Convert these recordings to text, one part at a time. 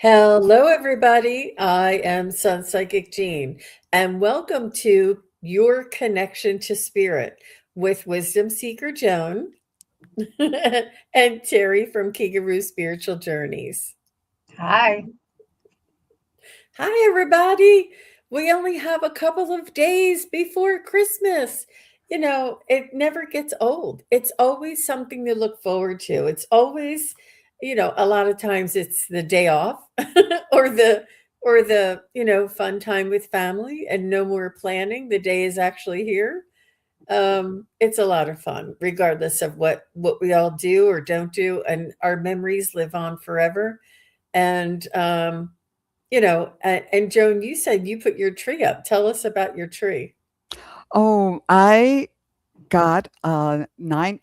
Hello, everybody. I am SunPsychic Jean, and welcome to Your Connection to Spirit with Wisdom Seeker Joan and Terri from Kigaruspiritualjourneys. Hi. Hi, everybody. We only have a couple of days before Christmas. It never gets old. It's always something to look forward to. It's always, a lot of times it's the day off or the fun time with family and no more planning. The day is actually here. It's a lot of fun, regardless of what we all do or don't do, and our memories live on forever. And and Joan, you said you put your tree up. Tell us about your tree. Oh, I got I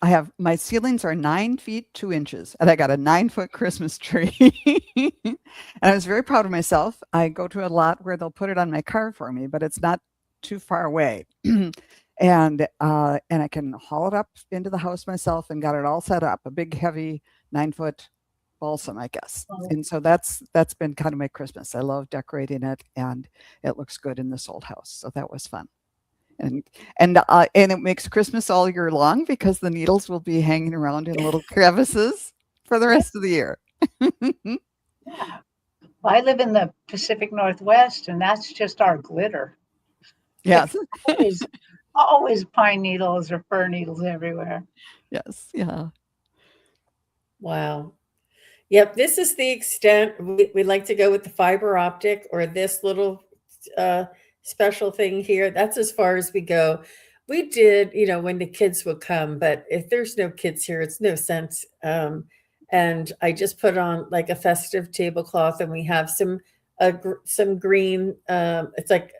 have my ceilings are 9 feet 2 inches, and I got a 9 foot Christmas tree. And I was very proud of myself. I go to a lot where they'll put it on my car for me, but it's not too far away. And I can haul it up into the house myself and got it all set up, a big heavy 9 foot balsam, I guess. And so that's been kind of my Christmas. I love decorating it, and it looks good in this old house. So that was fun. And it makes Christmas all year long because the needles will be hanging around in little crevices for the rest of the year. Yeah. Well, I live in the Pacific Northwest, and that's just our glitter. Yes. Always pine needles or fir needles everywhere. Yes. Yeah. Wow. Yep, this is the extent we like to go with the fiber optic or this little uh, special thing here. That's as far as we go. We did, when the kids would come, but if there's no kids here, it's no sense. And I just put on like a festive tablecloth, and we have some green. It's like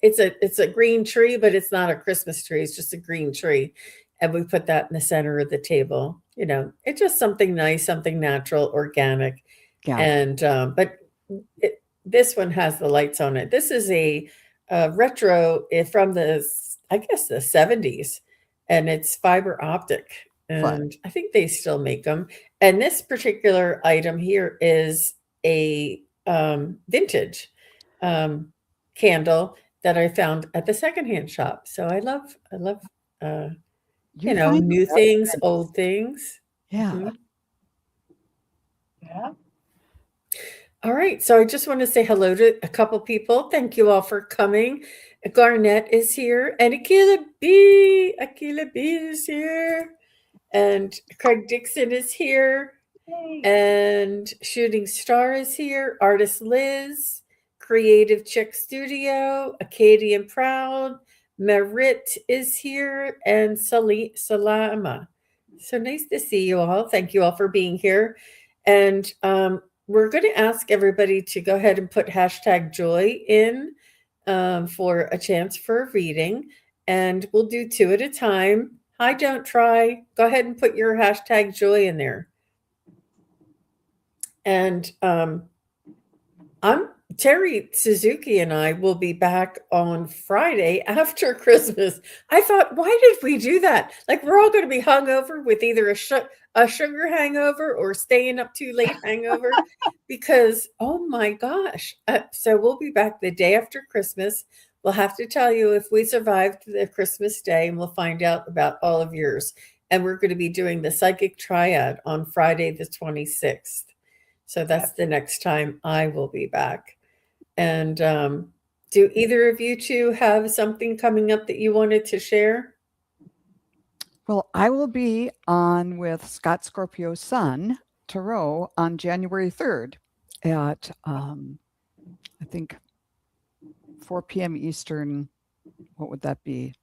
it's a green tree, but it's not a Christmas tree. It's just a green tree, and we put that in the center of the table. It's just something nice, something natural, organic, Yeah. and but this one has the lights on it. This is a retro from I guess the 70s, and it's fiber optic, Fun. and I think they still make them. And this particular item here is a vintage um, candle that I found at the secondhand shop. So I love uh, You find new other things, things. old things. Yeah. Mhm. Yeah. All right. So I just want to say hello to a couple people. Thank you all for coming. Garnett is here, and Akila B is here, and Craig Dixon is here, Hey. and Shooting Star is here, Artist Liz, Creative Chick Studio, Acadian Proud, Merit is here, and Salama. So nice to see you all. Thank you all for being here. And we're going to ask everybody to go ahead and put hashtag joy in for a chance for a reading. And we'll do two at a time. Hi, Don't Try. Go ahead and put your hashtag joy in there. And I'm Terri Suzuki, and I will be back on Friday after Christmas. I thought, why did we do that? Like, we're all going to be hungover with either a sugar hangover or staying up too late hangover because, oh my gosh. So we'll be back the day after Christmas. We'll have to tell you if we survived the Christmas day, and we'll find out about all of yours. And we're going to be doing the psychic triad on Friday, the 26th. So that's the next time I will be back. And do either of you two have something coming up that you wanted to share? Well, I will be on with Scott Scorpio Sun Tarot on January 3rd at I think 4 p.m. Eastern. What would that be?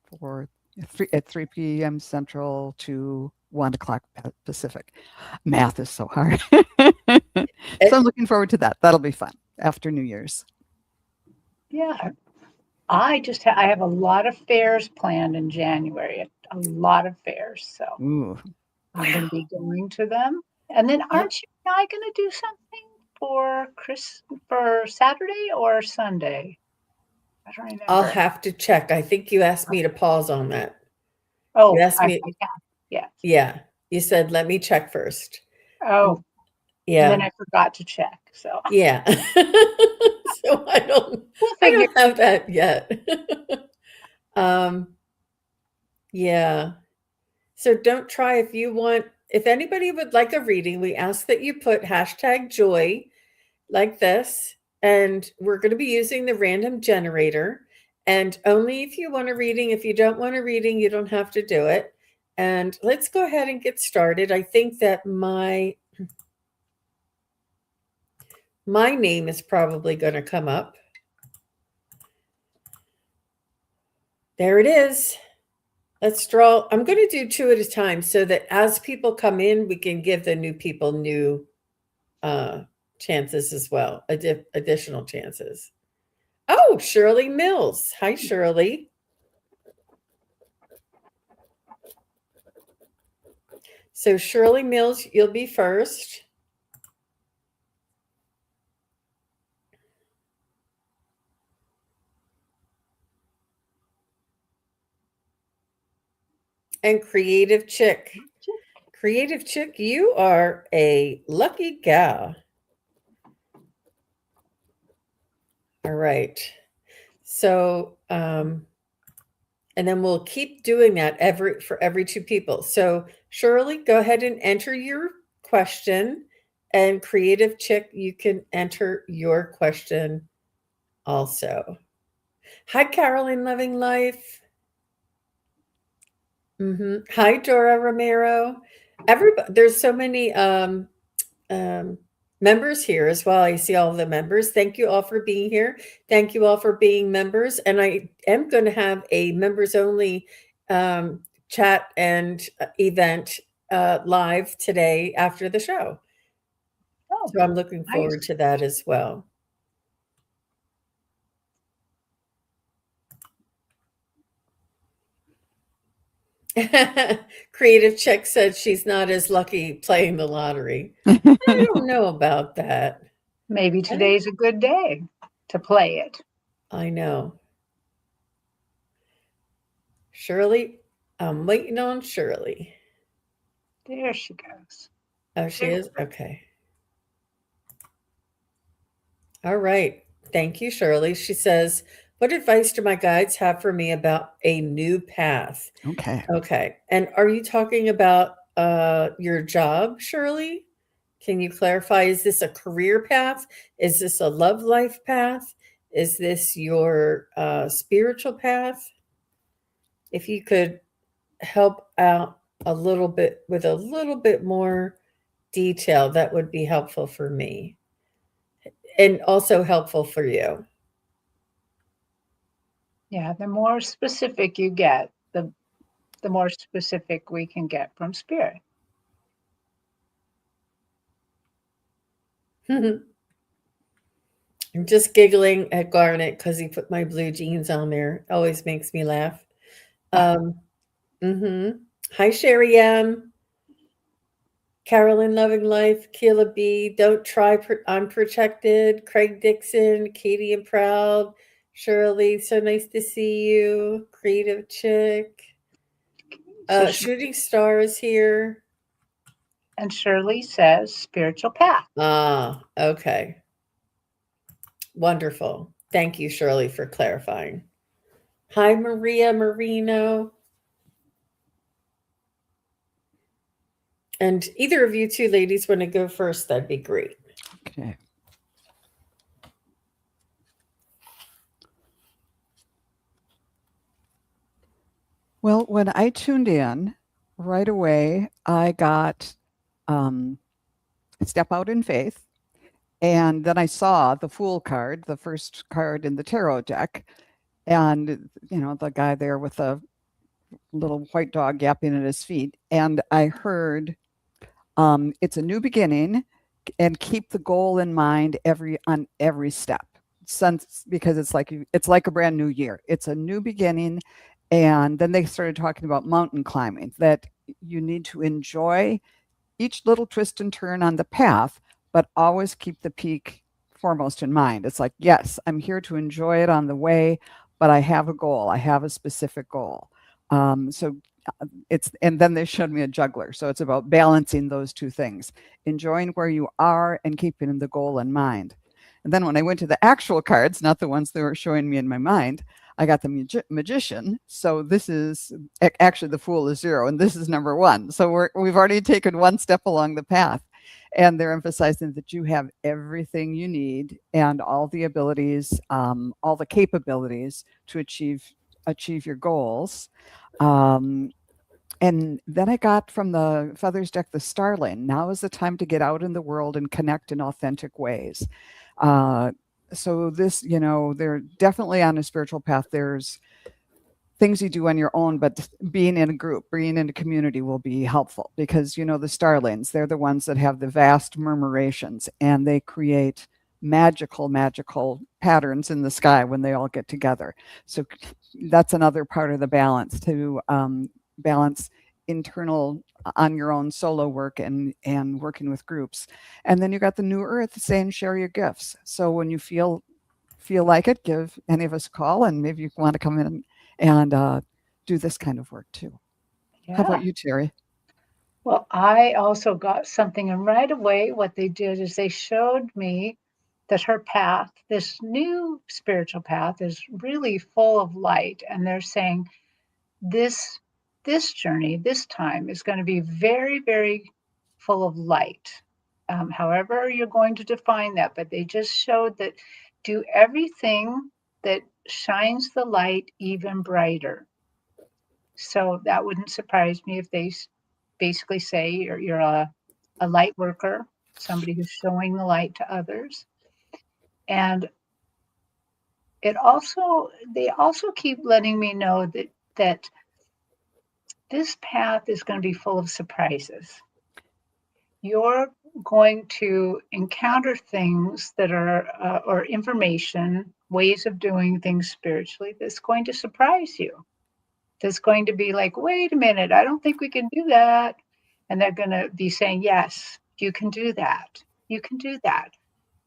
At 3 p.m. Central to 1 o'clock Pacific. Math is so hard. So I'm looking forward to that. That'll be fun after New Year's. Yeah. I have a lot of fairs planned in January. A lot of fairs. So Ooh. I'm going to be going to them. And then aren't you and I going to do something for Saturday or Sunday? I don't I'll remember. have to check. I think you asked me to pause on that. You Oh, asked I me, yeah. yeah. You said let me check first. Oh, Yeah. then I forgot to check. So Yeah. So we'll I figure. don't have that yet. Um, yeah. So don't try if anybody would like a reading, we ask that you put hashtag joy like this, and we're going to be using the random generator. And only if you want a reading, if you don't want a reading, you don't have to do it. And let's go ahead and get started. I think that my name is probably going to come up. There it is. Let's draw. I'm going to do 2 at a time so that as people come in, we can give the new people new chances as well, additional chances. Oh, Shirley Mills. Hi, Shirley. So Shirley Mills, you'll be first. And Creative Chick. Creative Chick, you are a lucky gal. All right. So, and then we'll keep doing that for every 2 people. So Shirley, go ahead and enter your question. And Creative Chick, you can enter your question also. Hi, Carolyn Loving Life. Hi, Dora Romero. Everybody, there's so many members here as well. I see all the members. Thank you all for being here. Thank you all for being members. And I am going to have a members only chat and event live today after the show. Oh, So I'm looking forward nice. to that as well. Creative Chick said she's not as lucky playing the lottery. I don't know about that. Maybe today's a good day to play it. I know. Shirley, I'm waiting on Shirley. There she goes. Oh, she is? Okay. All right. Thank you, Shirley. She says, what advice do my guides have for me about a new path? Okay. Okay. And are you talking about your job, Shirley? Can you clarify? Is this a career path? Is this a love life path? Is this your spiritual path? If you could help out a little bit with a little bit more detail, that would be helpful for me and also helpful for you. Yeah, the more specific you get, the more specific we can get from spirit. I'm just giggling at Garnet because he put my blue jeans on there. Always makes me laugh. Hi, Sherry M. Carolyn Loving Life, Keela B. Don't try. I'm protected. Craig Dixon, Katie and Proud. Shirley, so nice to see you. Creative Chick. Shooting Star is here. And Shirley says spiritual path. Ah, okay. Wonderful. Thank you, Shirley, for clarifying. Hi, Maria Marino. And either of you 2 ladies want to go first, that'd be great. Okay. Well, when I tuned in, right away, I got Step Out in Faith. And then I saw the Fool card, the first card in the tarot deck. And, the guy there with the little white dog yapping at his feet. And I heard, it's a new beginning and keep the goal in mind on every step. Because it's like a brand new year. It's a new beginning. And then they started talking about mountain climbing, that you need to enjoy each little twist and turn on the path, but always keep the peak foremost in mind. It's like, yes, I'm here to enjoy it on the way, but I have a goal. I have a specific goal. So and then they showed me a juggler. So it's about balancing those two things, enjoying where you are and keeping the goal in mind. And then when I went to the actual cards, not the ones they were showing me in my mind, I got the magician. So this is actually the fool is 0, and this is number 1. So we've already taken one step along the path. And they're emphasizing that you have everything you need and all the abilities, all the capabilities to achieve your goals. And then I got from the Feathers deck the Starling. Now is the time to get out in the world and connect in authentic ways. So this, they're definitely on a spiritual path. There's things you do on your own, but being in a group, being in a community will be helpful because, the starlings, they're the ones that have the vast murmurations, and they create magical patterns in the sky when they all get together. So that's another part of the balance, to balance internal on your own solo work and working with groups. And then you got the New Earth saying share your gifts. So when you feel like it, give any of us a call, and maybe you want to come in and do this kind of work too. Yeah. How about you, Terri? Well, I also got something, and right away what they did is they showed me that her path, this new spiritual path, is really full of light. And they're saying this journey, this time, is going to be very, very full of light. However you're going to define that, but they just showed that do everything that shines the light even brighter. So that wouldn't surprise me if they basically say you're a light worker, somebody who's showing the light to others. And they also keep letting me know that this path is going to be full of surprises. You're going to encounter things that are, or information, ways of doing things spiritually that's going to surprise you. That's going to be like, wait a minute, I don't think we can do that. And they're going to be saying, yes, you can do that. You can do that.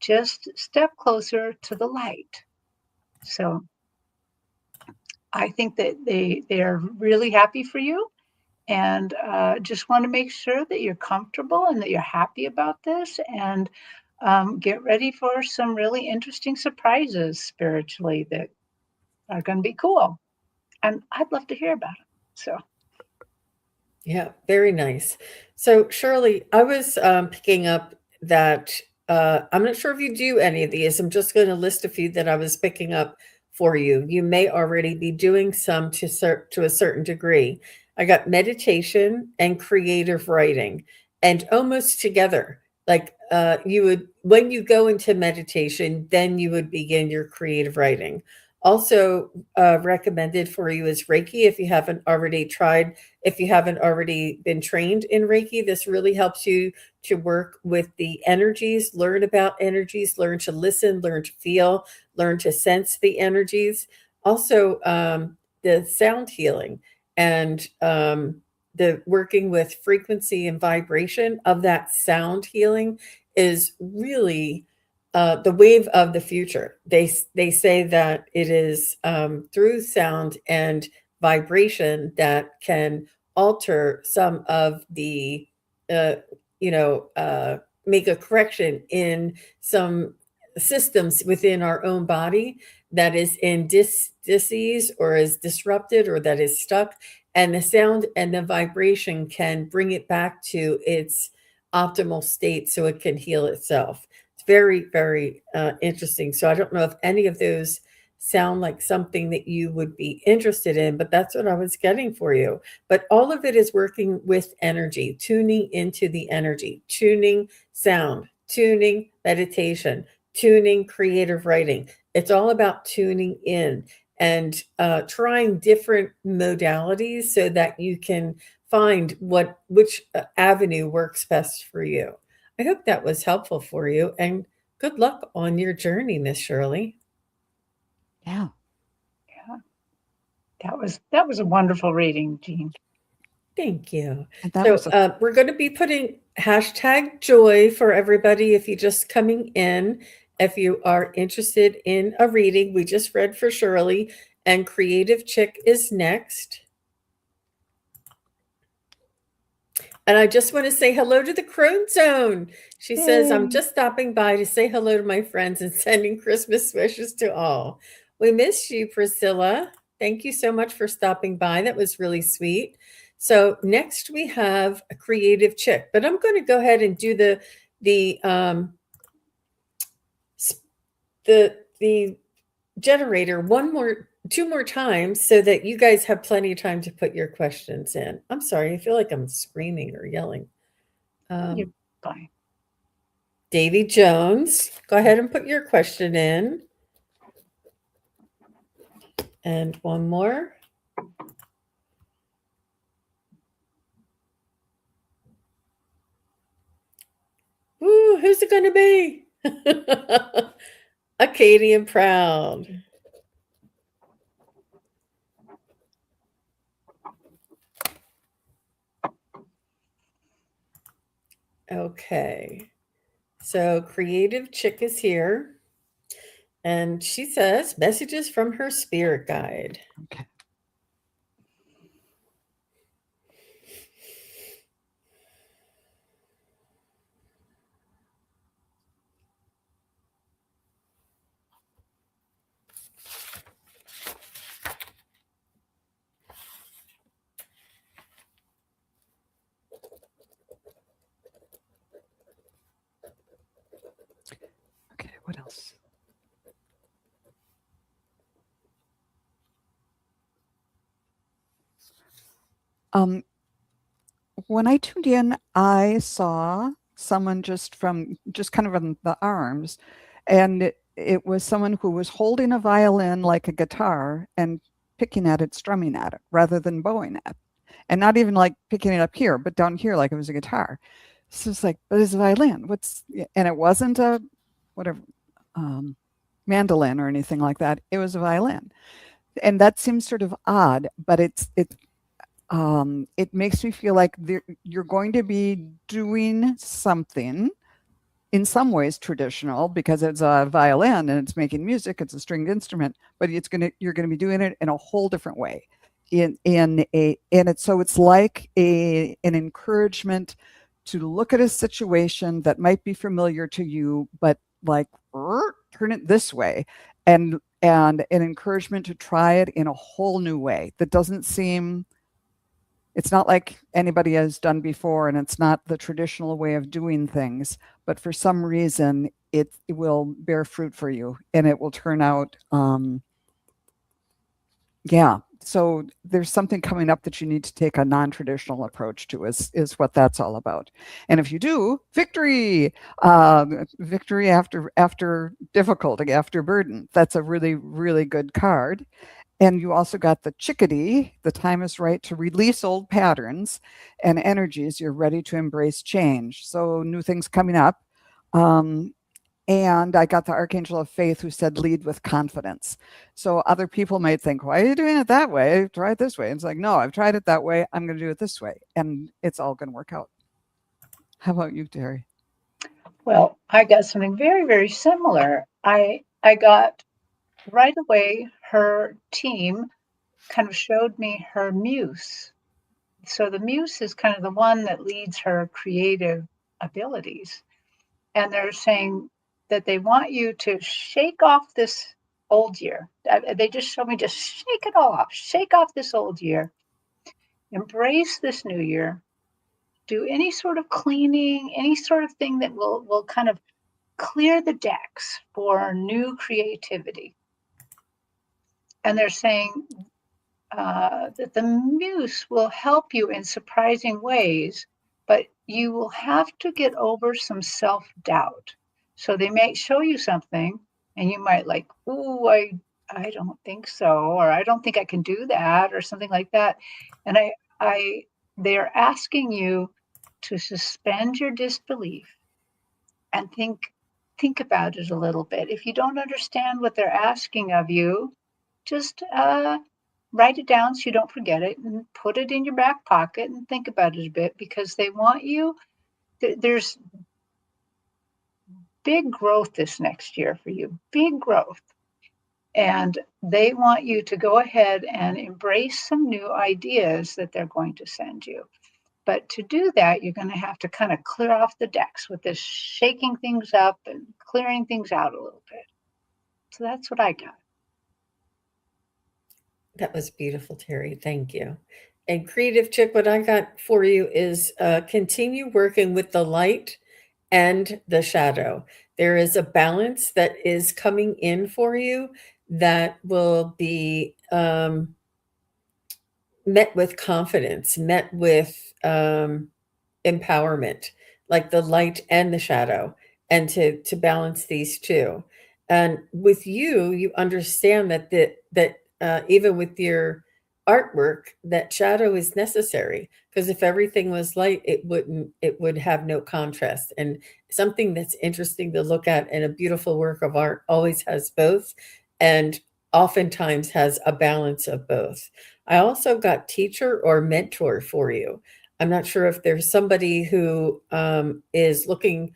Just step closer to the light. So I think that they're really happy for you, and just want to make sure that you're comfortable and that you're happy about this, and get ready for some really interesting surprises spiritually that are going to be cool. And I'd love to hear about it. So. Yeah, very nice. So, Shirley, I was picking up that I'm not sure if you do any of these. I'm just going to list a few that I was picking up for you. You may already be doing some to a certain degree. I got meditation and creative writing, and almost together. Like you would, when you go into meditation, then you would begin your creative writing. Also, recommended for you is Reiki if you haven't already tried, if you haven't already been trained in Reiki. This really helps you to work with the energies, learn about energies, learn to listen, learn to feel, learn to sense the energies. Also, the sound healing and the working with frequency and vibration of that sound healing is really the wave of the future. They say that it is through sound and vibration that can alter some of the, uh, make a correction in some systems within our own body that is in disease or is disrupted or that is stuck. And the sound and the vibration can bring it back to its optimal state so it can heal itself. It's very, very interesting. So I don't know if any of those sound like something that you would be interested in, but that's what I was getting for you. But all of it is working with energy, tuning into the energy, tuning sound, tuning meditation, tuning creative writing. It's all about tuning in and trying different modalities so that you can find which avenue works best for you. I hope that was helpful for you, and good luck on your journey, Miss Shirley. Yeah. Yeah. That was a wonderful reading, Jean. Thank you. And that So was a, we're going to be putting hashtag joy for everybody if you're just coming in. If you are interested in a reading, we just read for Shirley, and Creative Chick is next. And I just want to say hello to the Crone Zone. She says, I'm Yay. just stopping by to say hello to my friends and sending Christmas wishes to all. We miss you, Priscilla. Thank you so much for stopping by. That was really sweet. So next we have a creative chick, but I'm going to go ahead and do the generator two more times so that you guys have plenty of time to put your questions in. I'm sorry, I feel like I'm screaming or yelling. You're fine. Davy Jones, go ahead and put your question in. And one more. Ooh, who's it going to be? Acadian Proud. Okay. So Creative Chick is here. And she says, messages from her spirit guide. Okay. Okay, what else? When I tuned in, I saw someone just kind of in the arms, and it was someone who was holding a violin like a guitar and picking at it, strumming at it, rather than bowing at it. And not even like picking it up here, but down here like it was a guitar. So it's like, but it's a violin. And it wasn't a whatever mandolin or anything like that. It was a violin. And that seems sort of odd, but it makes me feel like you're going to be doing something in some ways traditional because it's a violin and it's making music, it's a stringed instrument, but you're going to be doing it in a whole different way. So it's like an encouragement to look at a situation that might be familiar to you, but like turn it this way, and an encouragement to try it in a whole new way that doesn't seem. It's not like anybody has done before, and it's not the traditional way of doing things, but for some reason it will bear fruit for you and it will turn out so there's something coming up that you need to take a non-traditional approach to is what that's all about. And if you do, victory after difficulty, after burden. That's a really, really good card. And you also got the chickadee. The time is right to release old patterns and energies. You're ready to embrace change. So new things coming up. And I got the Archangel of Faith who said, lead with confidence. So other people might think, why are you doing it that way? Try it this way. And it's like, no, I've tried it that way. I'm going to do it this way. And it's all going to work out. How about you, Terri? Well, I got something very, very similar. I got right away, her team kind of showed me her muse. So the muse is kind of the one that leads her creative abilities. And they're saying that they want you to shake off this old year. They just showed me just shake off this old year, embrace this new year, do any sort of cleaning, any sort of thing that will kind of clear the decks for new creativity. And they're saying that the muse will help you in surprising ways, but you will have to get over some self-doubt. So they might show you something and you might like, ooh, I don't think so, or I don't think I can do that, or something like that. And they're asking you to suspend your disbelief and think about it a little bit. If you don't understand what they're asking of you, just write it down so you don't forget it and put it in your back pocket and think about it a bit, because they want you. There's big growth this next year for you, big growth. And they want you to go ahead and embrace some new ideas that they're going to send you. But to do that, you're going to have to kind of clear off the decks with this shaking things up and clearing things out a little bit. So that's what I got. That was beautiful, Terry. Thank you. And Creative Chick, what I got for you is continue working with the light and the shadow. There is a balance that is coming in for you that will be met with confidence, met with empowerment, like the light and the shadow, and to balance these two. And with you, you understand that even with your artwork, that shadow is necessary, because if everything was light, it would have no contrast. And something that's interesting to look at in a beautiful work of art always has both, and oftentimes has a balance of both. I also got teacher or mentor for you. I'm not sure if there's somebody who is looking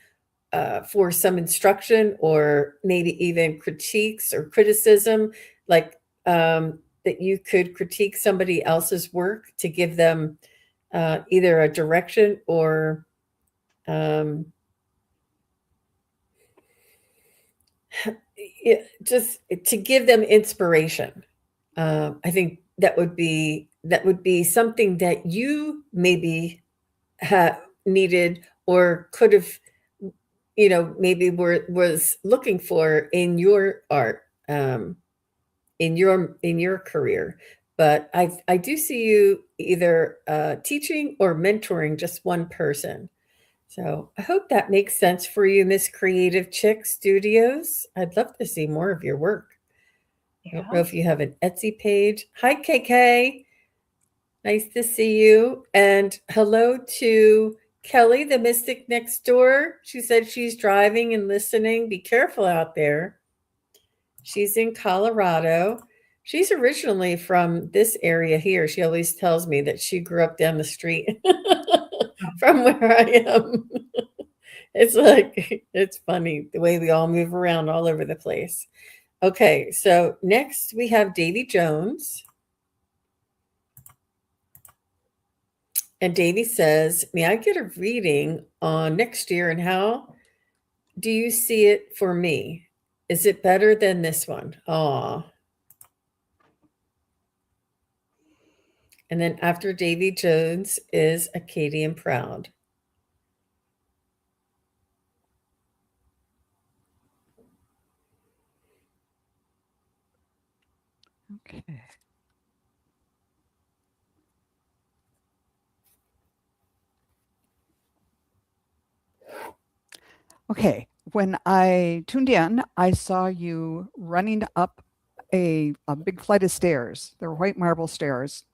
for some instruction or maybe even critiques or criticism, like that you could critique somebody else's work to give them either a direction or just to give them inspiration. I think that would be something that you maybe needed or could have, maybe was looking for in your art, in your career. But I do see you either teaching or mentoring just one person. So I hope that makes sense for you, Miss Creative Chick Studios. I'd love to see more of your work. I don't know if you have an Etsy page. Hi, KK. Nice to see you. And hello to Kelly, the mystic next door. She said she's driving and listening. Be careful out there. She's in Colorado. She's originally from this area here. She always tells me that she grew up down the street from where I am. It's funny the way we all move around all over the place. Okay, so next we have Davy Jones. And Davy says, may I get a reading on next year and how do you see it for me? Is it better than this one? Aw. And then after Davy Jones is Acadian Proud. Okay. Okay, when I tuned in, I saw you running up a big flight of stairs. There were white marble stairs.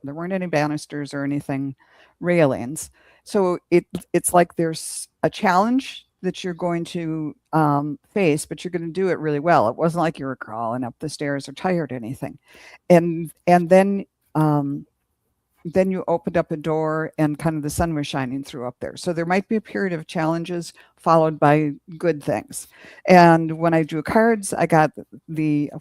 There weren't any banisters or anything, railings. So it's like there's a challenge that you're going to face, but you're going to do it really well. It wasn't like you were crawling up the stairs or tired or anything. And then you opened up a door and kind of the sun was shining through up there. So there might be a period of challenges followed by good things. And when I drew cards, I got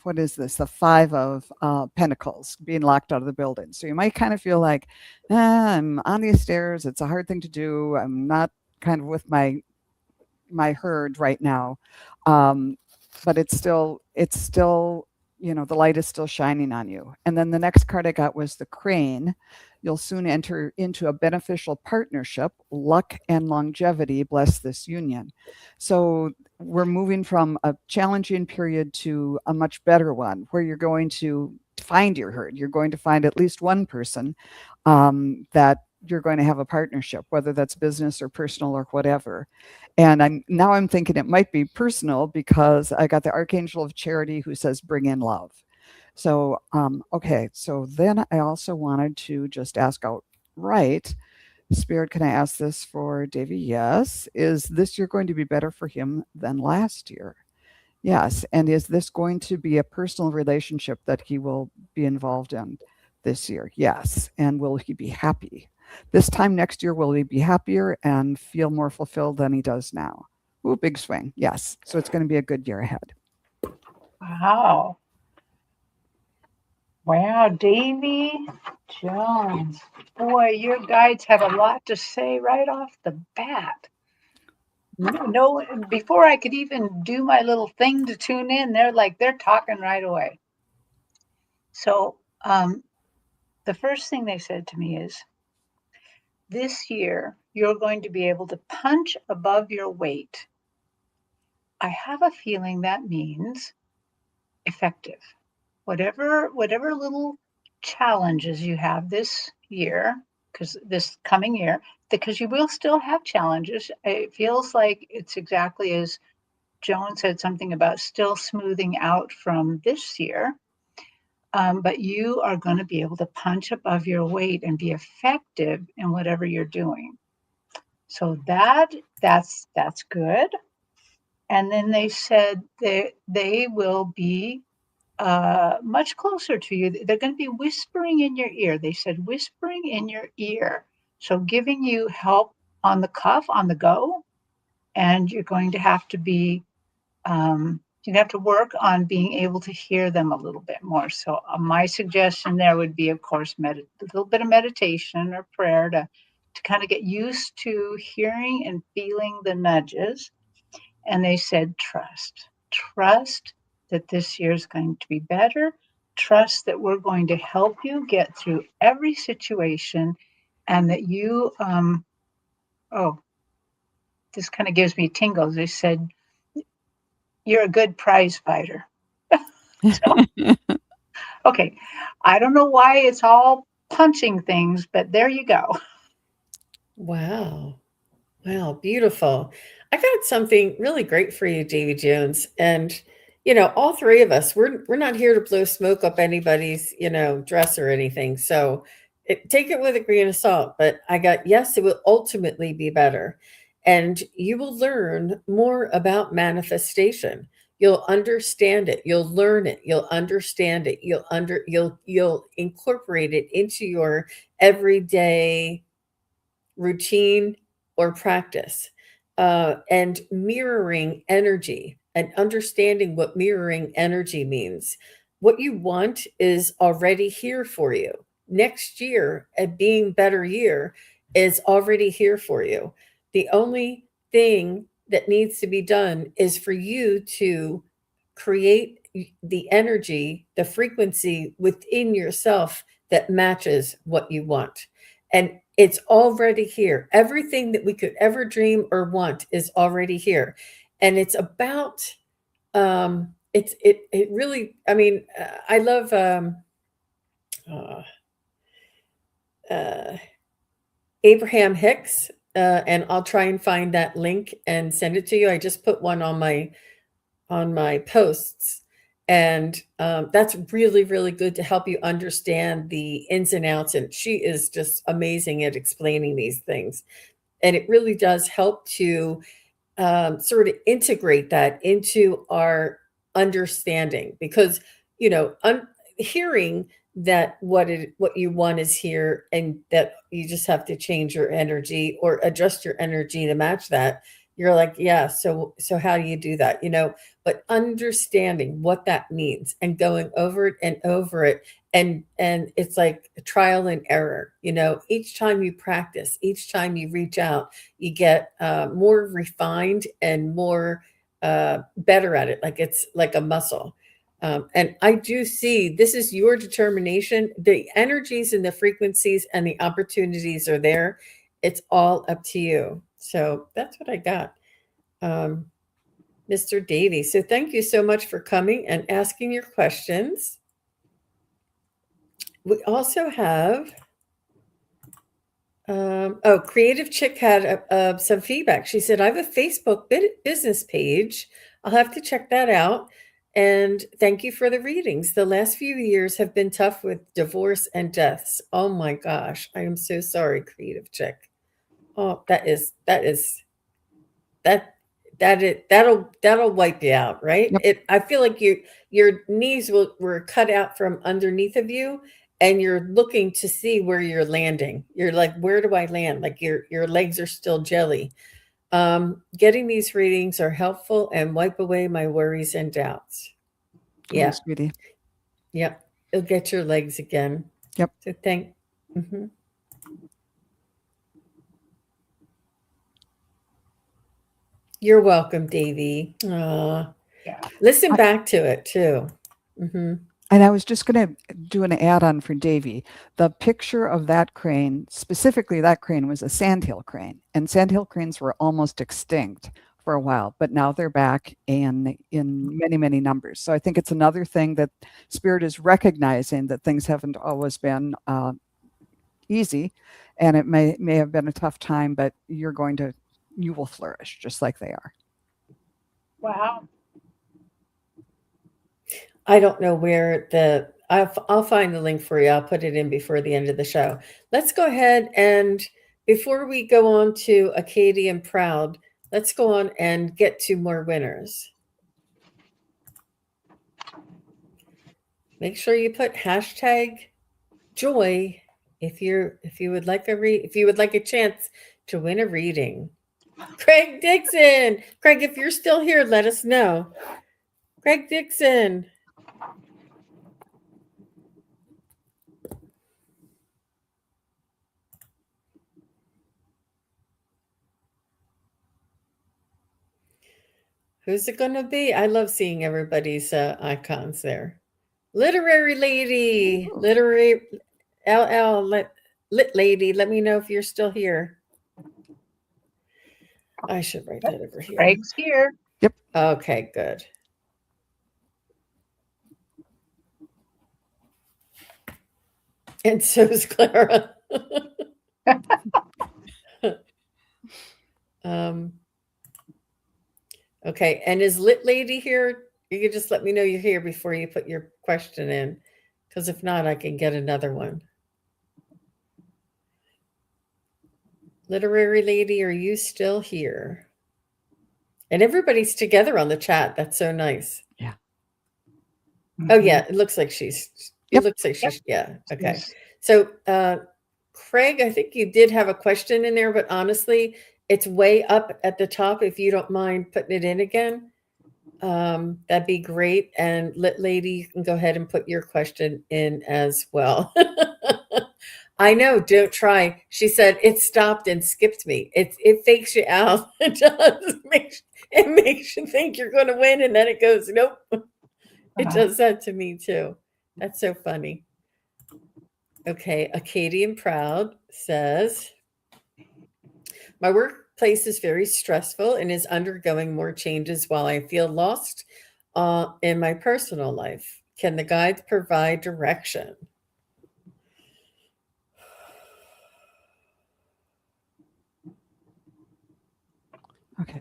what is this? The 5 of Pentacles being locked out of the building. So you might kind of feel like, I'm on these stairs. It's a hard thing to do. I'm not kind of with my herd right now. But it's still, the light is still shining on you. And then the next card I got was the Crane. You'll soon enter into a beneficial partnership. Luck and longevity bless this union. So we're moving from a challenging period to a much better one where you're going to find your herd. You're going to find at least one person that you're going to have a partnership, whether that's business or personal or whatever. And I'm thinking it might be personal because I got the Archangel of Charity who says, bring in love. So, okay. So then I also wanted to just ask outright, Spirit, can I ask this for Davy? Yes. Is this year going to be better for him than last year? Yes. And is this going to be a personal relationship that he will be involved in this year? Yes. And will he be happy? This time next year, will he be happier and feel more fulfilled than he does now? Ooh, big swing. Yes. So it's going to be a good year ahead. Wow. Wow, Davy Jones. Boy, your guides have a lot to say right off the bat. No, before I could even do my little thing to tune in, they're talking right away. So the first thing they said to me is, this year you're going to be able to punch above your weight. I have a feeling that means effective. Whatever little challenges you have this year, because this coming year, because you will still have challenges. It feels like it's exactly as Joan said, something about still smoothing out from this year. But you are going to be able to punch above your weight and be effective in whatever you're doing. So that's good. And then they said that they will be much closer to you. They're going to be whispering in your ear. They said whispering in your ear. So giving you help on the cuff, on the go. And you're going to have to be, you have to work on being able to hear them a little bit more. So my suggestion there would be, of course, a little bit of meditation or prayer to kind of get used to hearing and feeling the nudges. And they said, trust that this year is going to be better. Trust that we're going to help you get through every situation, and that you, this kind of gives me tingles. They said, you're a good prize fighter. So, okay. I don't know why it's all punching things, but there you go. Wow. Wow, beautiful. I got something really great for you, Davy Jones. And all three of us, we're not here to blow smoke up anybody's, dress or anything. So take it with a grain of salt. But I got, yes, it will ultimately be better. And you will learn more about manifestation. You'll understand it. You'll learn it. You'll understand it. You'll incorporate it into your everyday routine or practice, and mirroring energy and understanding what mirroring energy means. What you want is already here for you. Next year, a being better year, is already here for you. The only thing that needs to be done is for you to create the energy, the frequency within yourself that matches what you want. And it's already here. Everything that we could ever dream or want is already here. And it's about, it really, I mean, I love, uh, uh, Abraham Hicks, and I'll try and find that link and send it to you. I just put one on my posts, and that's really, really good to help you understand the ins and outs. And she is just amazing at explaining these things, and it really does help to sort of integrate that into our understanding, because hearing that what you want is here, and that you just have to change your energy or adjust your energy to match that. You're like, yeah, so how do you do that? But understanding what that means and going over it and over it, and it's like a trial and error. Each time you practice, each time you reach out, you get more refined and more better at it. Like it's like a muscle. And I do see this is your determination. The energies and the frequencies and the opportunities are there. It's all up to you. So that's what I got, Mr. Davy. So thank you so much for coming and asking your questions. We also have, Creative Chick had some feedback. She said, I have a Facebook business page. I'll have to check that out. And thank you for the readings. The last few years have been tough with divorce and deaths. Oh my gosh. I am so sorry, Creative Chick. Oh, that'll wipe you out, right? Yep. I feel like your knees were cut out from underneath of you, and you're looking to see where you're landing. You're like, where do I land? Like your legs are still jelly. Getting these readings are helpful and wipe away my worries and doubts. Yeah. Oh, sweetie. Yep. You'll get your legs again. Yep. So Mhm. You're welcome, Davy. Yeah. Listen I- back to it too. Mhm. And I was just going to do an add-on for Davy. The picture of that crane, specifically that crane, was a sandhill crane, and sandhill cranes were almost extinct for a while, but now they're back in many, many numbers. So I think it's another thing that Spirit is recognizing, that things haven't always been easy, and it may have been a tough time, but you will flourish just like they are. Wow. I don't know where I'll find the link for you. I'll put it in before the end of the show. Let's go ahead and before we go on to Acadian Proud, let's go on and get to more winners. Make sure you put hashtag joy if you would like a chance to win a reading. Craig Dixon. Craig, if you're still here, let us know. Craig Dixon. Who's it going to be? I love seeing everybody's icons there. Literary lady, Ooh. literary LL, lit lady. Let me know if you're still here. I should write that over here. Craig's here. Yep. Okay, good. And so is Clara. Okay, and is lit lady here? You can just let me know you're here before you put your question in, because if not, I can get another one. Literary lady, are you still here? And everybody's together on the chat. That's so nice. Yeah. Oh yeah, it looks like she's. It Yep. looks like she's. Yeah. Okay. Yes. So, Craig, I think you did have a question in there, but honestly, it's way up at the top. If you don't mind putting it in again, that'd be great. And lit lady, you can go ahead and put your question in as well. I know. Don't try. She said it stopped and skipped me. It fakes you out. It does. It makes you think you're going to win, and then it goes nope. It does that to me too. That's so funny. Okay, Acadian Proud says, my workplace is very stressful and is undergoing more changes while I feel lost in my personal life. Can the guides provide direction? Okay.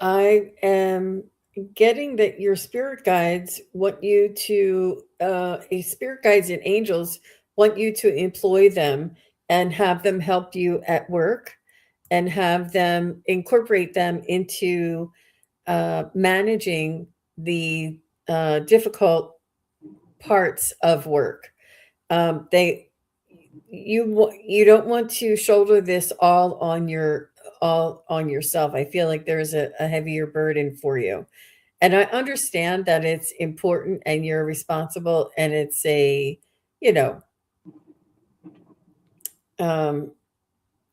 I am getting that your spirit guides want you to, spirit guides and angels want you to employ them and have them help you at work and have them incorporate them into managing the difficult parts of work. You don't want to shoulder this all on yourself. I feel like there's a heavier burden for you. And I understand that it's important and you're responsible and it's you know,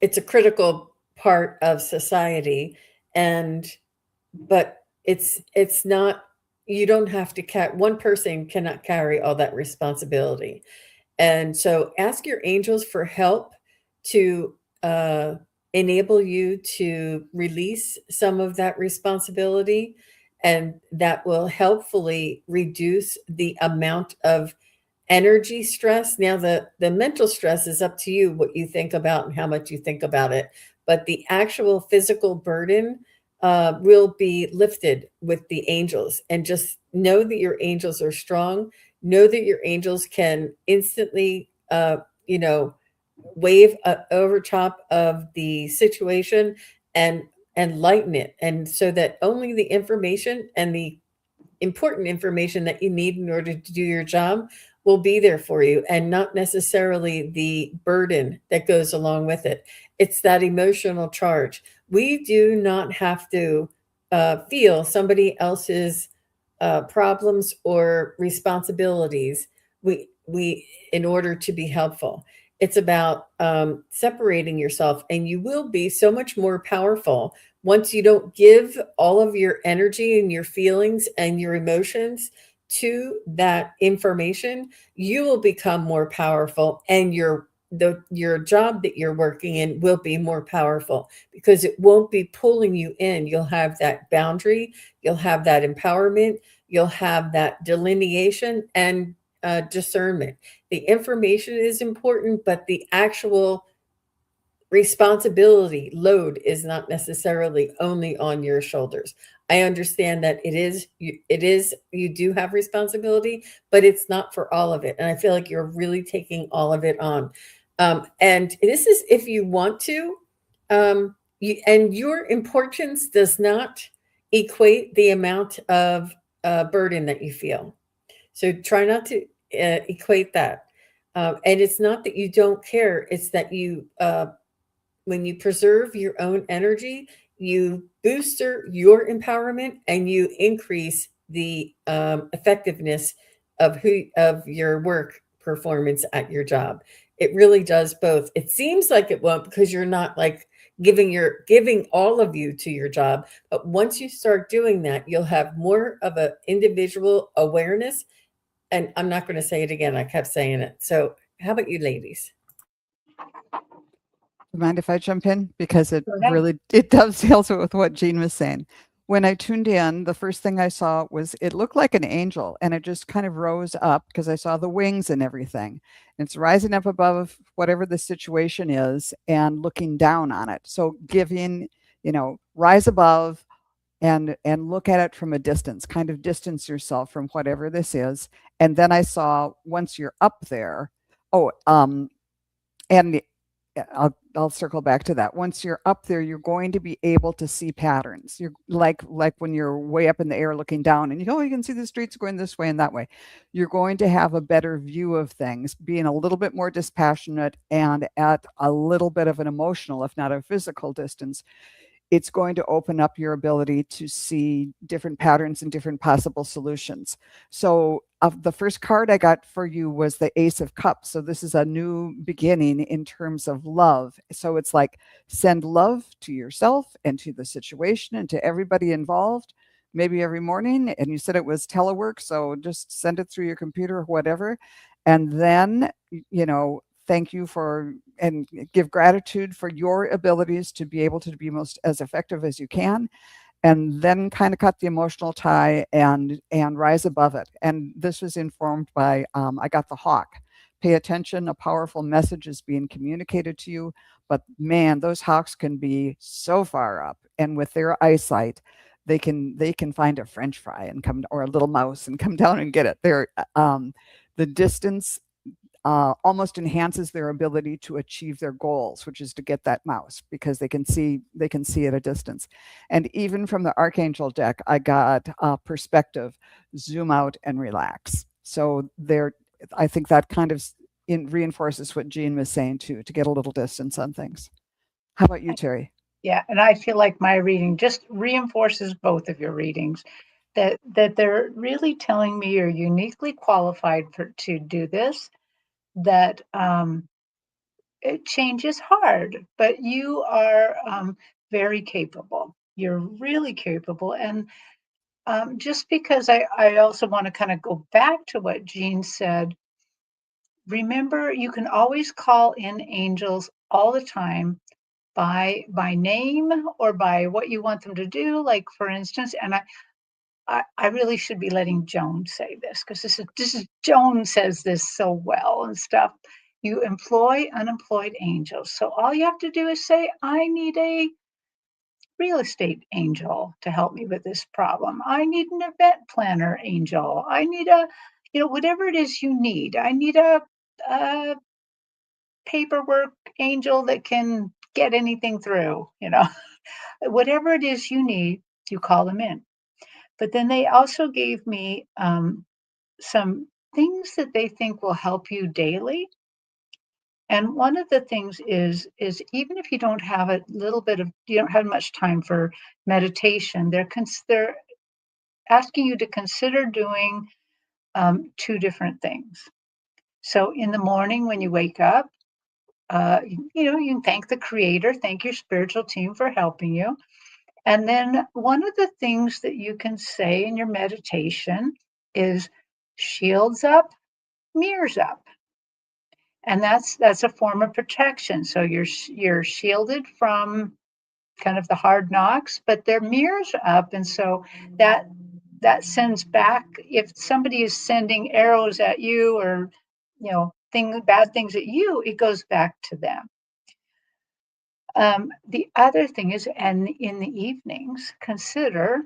it's a critical part of society. But it's not, you don't have to one person cannot carry all that responsibility. And so ask your angels for help to enable you to release some of that responsibility. And that will helpfully reduce the amount of energy stress. Now, the mental stress is up to you, what you think about and how much you think about it. But the actual physical burden will be lifted with the angels. And just know that your angels are strong. Know that your angels can instantly, wave over top of the situation and lighten it. And so that only the information and the important information that you need in order to do your job will be there for you, and not necessarily the burden that goes along with it. It's that emotional charge. We do not have to feel somebody else's problems or responsibilities. We in order to be helpful. It's about separating yourself, and you will be so much more powerful once you don't give all of your energy and your feelings and your emotions to that information. You will become more powerful, and your job that you're working in will be more powerful because it won't be pulling you in. You'll have that boundary, you'll have that empowerment, you'll have that delineation and discernment. The information is important, but the actual responsibility load is not necessarily only on your shoulders. I understand that you do have responsibility, but it's not for all of it. And I feel like you're really taking all of it on. And this is if you want to, and your importance does not equate the amount of burden that you feel. So try not to equate that. And it's not that you don't care, it's that when you preserve your own energy, you booster your empowerment and you increase the effectiveness of your work performance at your job. It really does both. It seems like it won't because you're not like giving all of you to your job, but once you start doing that, you'll have more of an individual awareness. And I'm not going to say it again. I kept saying it. So, how about you, ladies? Mind if I jump in? Because it Go ahead. really it dovetails with what Jean was saying. When I tuned in, the first thing I saw was it looked like an angel, and it just kind of rose up because I saw the wings and everything. It's rising up above whatever the situation is and looking down on it. So giving, rise above and look at it from a distance, kind of distance yourself from whatever this is. And then I saw once you're up there, oh, and I'll circle back to that. Once you're up there, you're going to be able to see patterns. You're like when you're way up in the air looking down and you can see the streets going this way and that way. You're going to have a better view of things, being a little bit more dispassionate and at a little bit of an emotional, if not a physical distance. It's going to open up your ability to see different patterns and different possible solutions. So the first card I got for you was the Ace of Cups. So this is a new beginning in terms of love. So it's like send love to yourself and to the situation and to everybody involved, maybe every morning. And you said it was telework, so just send it through your computer or whatever. And then, thank you for and give gratitude for your abilities to be able to be most as effective as you can, and then kind of cut the emotional tie and rise above it. And this was informed by I got the hawk. Pay attention, a powerful message is being communicated to you, but man, those hawks can be so far up, and with their eyesight they can find a french fry and come, or a little mouse, and come down and get it. They're the distance almost enhances their ability to achieve their goals, which is to get that mouse, because they can see at a distance. And even from the Archangel deck, I got perspective, zoom out and relax. So I think that kind of reinforces what Jean was saying too, to get a little distance on things. How about you, Terri? Yeah, and I feel like my reading just reinforces both of your readings, that they're really telling me you're uniquely qualified to do this, that change is hard, but you are very capable. You're really capable. And just because I also want to kind of go back to what Jean said, remember, you can always call in angels all the time by name or by what you want them to do. Like, for instance, and I really should be letting Joan say this, because this is Joan says this so well and stuff. You employ unemployed angels. So all you have to do is say, I need a real estate angel to help me with this problem. I need an event planner angel. I need whatever it is you need. I need a paperwork angel that can get anything through, whatever it is you need, you call them in. But then they also gave me some things that they think will help you daily. And one of the things is even if you don't have you don't have much time for meditation, they're asking you to consider doing two different things. So in the morning when you wake up, you can thank the creator, thank your spiritual team for helping you. And then one of the things that you can say in your meditation is shields up, mirrors up. And that's a form of protection. So you're shielded from kind of the hard knocks, but their mirrors up. And so that sends back, if somebody is sending arrows at you or bad things at you, it goes back to them. The other thing is, and in the evenings, consider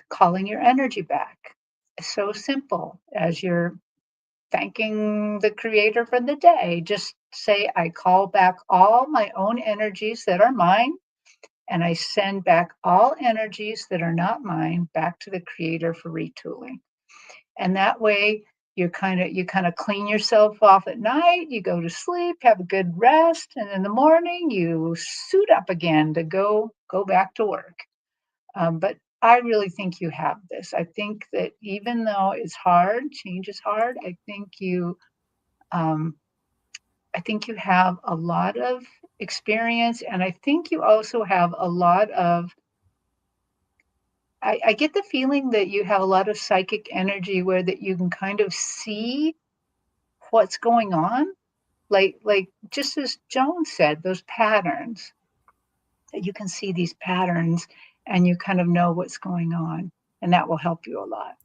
calling your energy back. It's so simple as you're thanking the creator for the day. Just say, I call back all my own energies that are mine, and I send back all energies that are not mine back to the creator for retooling. And that way you kind of clean yourself off at night, you go to sleep, have a good rest, and in the morning you suit up again to go back to work. But I really think you have this. I think that even though it's hard, change is hard, I think you have a lot of experience, and I think you also have a lot of I get the feeling that you have a lot of psychic energy where that you can kind of see what's going on. Like just as Joan said, those patterns, that you can see these patterns and you kind of know what's going on. And that will help you a lot.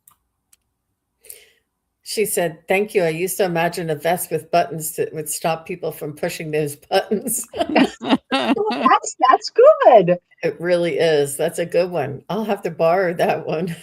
She said, thank you. I used to imagine a vest with buttons that would stop people from pushing those buttons. Well, that's good. It really is. That's a good one. I'll have to borrow that one.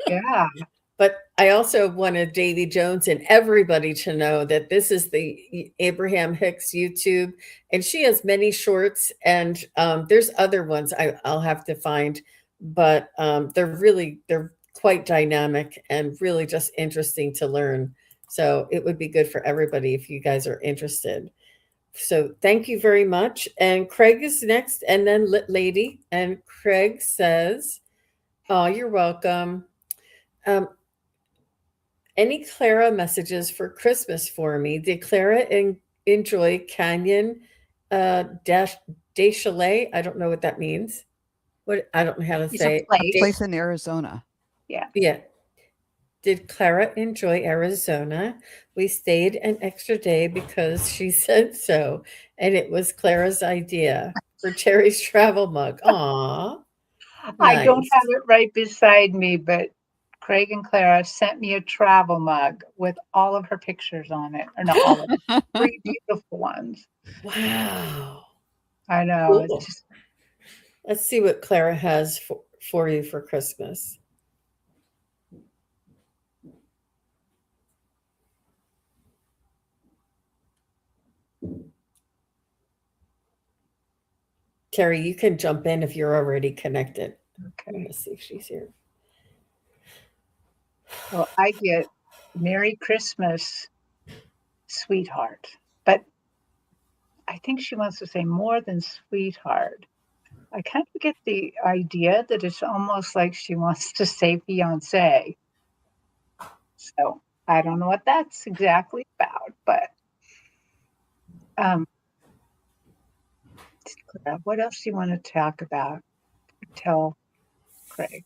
Yeah. But I also wanted Davy Jones and everybody to know that this is the Abraham Hicks YouTube, and she has many shorts, and there's other ones I'll have to find, but they're quite dynamic and really just interesting to learn. So it would be good for everybody if you guys are interested. So thank you very much. And Craig is next, and then Lady. And Craig says, "Oh, you're welcome. Um, any Clara messages for Christmas for me? Did Clara enjoy Canyon dash de Chalet? I don't know what that means. What I don't know how to It's say a it. place. Place in Arizona. Yeah. Yeah. Did Clara enjoy Arizona? We stayed an extra day because she said so, and it was Clara's idea for Terry's travel mug. Aw, I don't nice. have it right beside me, but Craig and Clara sent me a travel mug with all of her pictures on it. Or not all of them, 3 beautiful ones. Wow. I know. It's Cool. just Let's see what Clara has for you for Christmas. Terry, you can jump in if you're already connected. okay. Let's see if she's here. Well, I get Merry Christmas, sweetheart. But I think she wants to say more than sweetheart. I kind of get the idea that it's almost like she wants to say fiance. So I don't know what that's exactly about, but Clara, what else do you want to talk about? Tell Craig.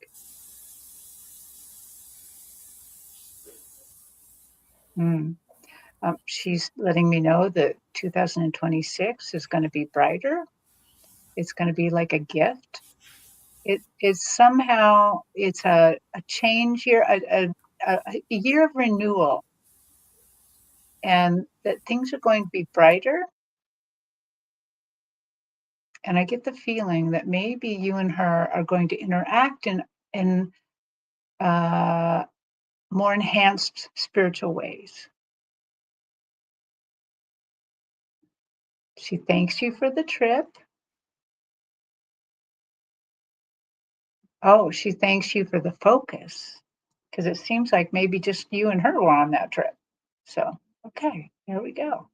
She's letting me know that 2026 is going to be brighter. It's going to be like a gift. It's somehow it's a change year, a year of renewal, and that things are going to be brighter. And I get the feeling that maybe you and her are going to interact in more enhanced spiritual ways. She thanks you for the trip. Oh, she thanks you for the focus. because it seems like maybe just you and her were on that trip. So, okay, there we go.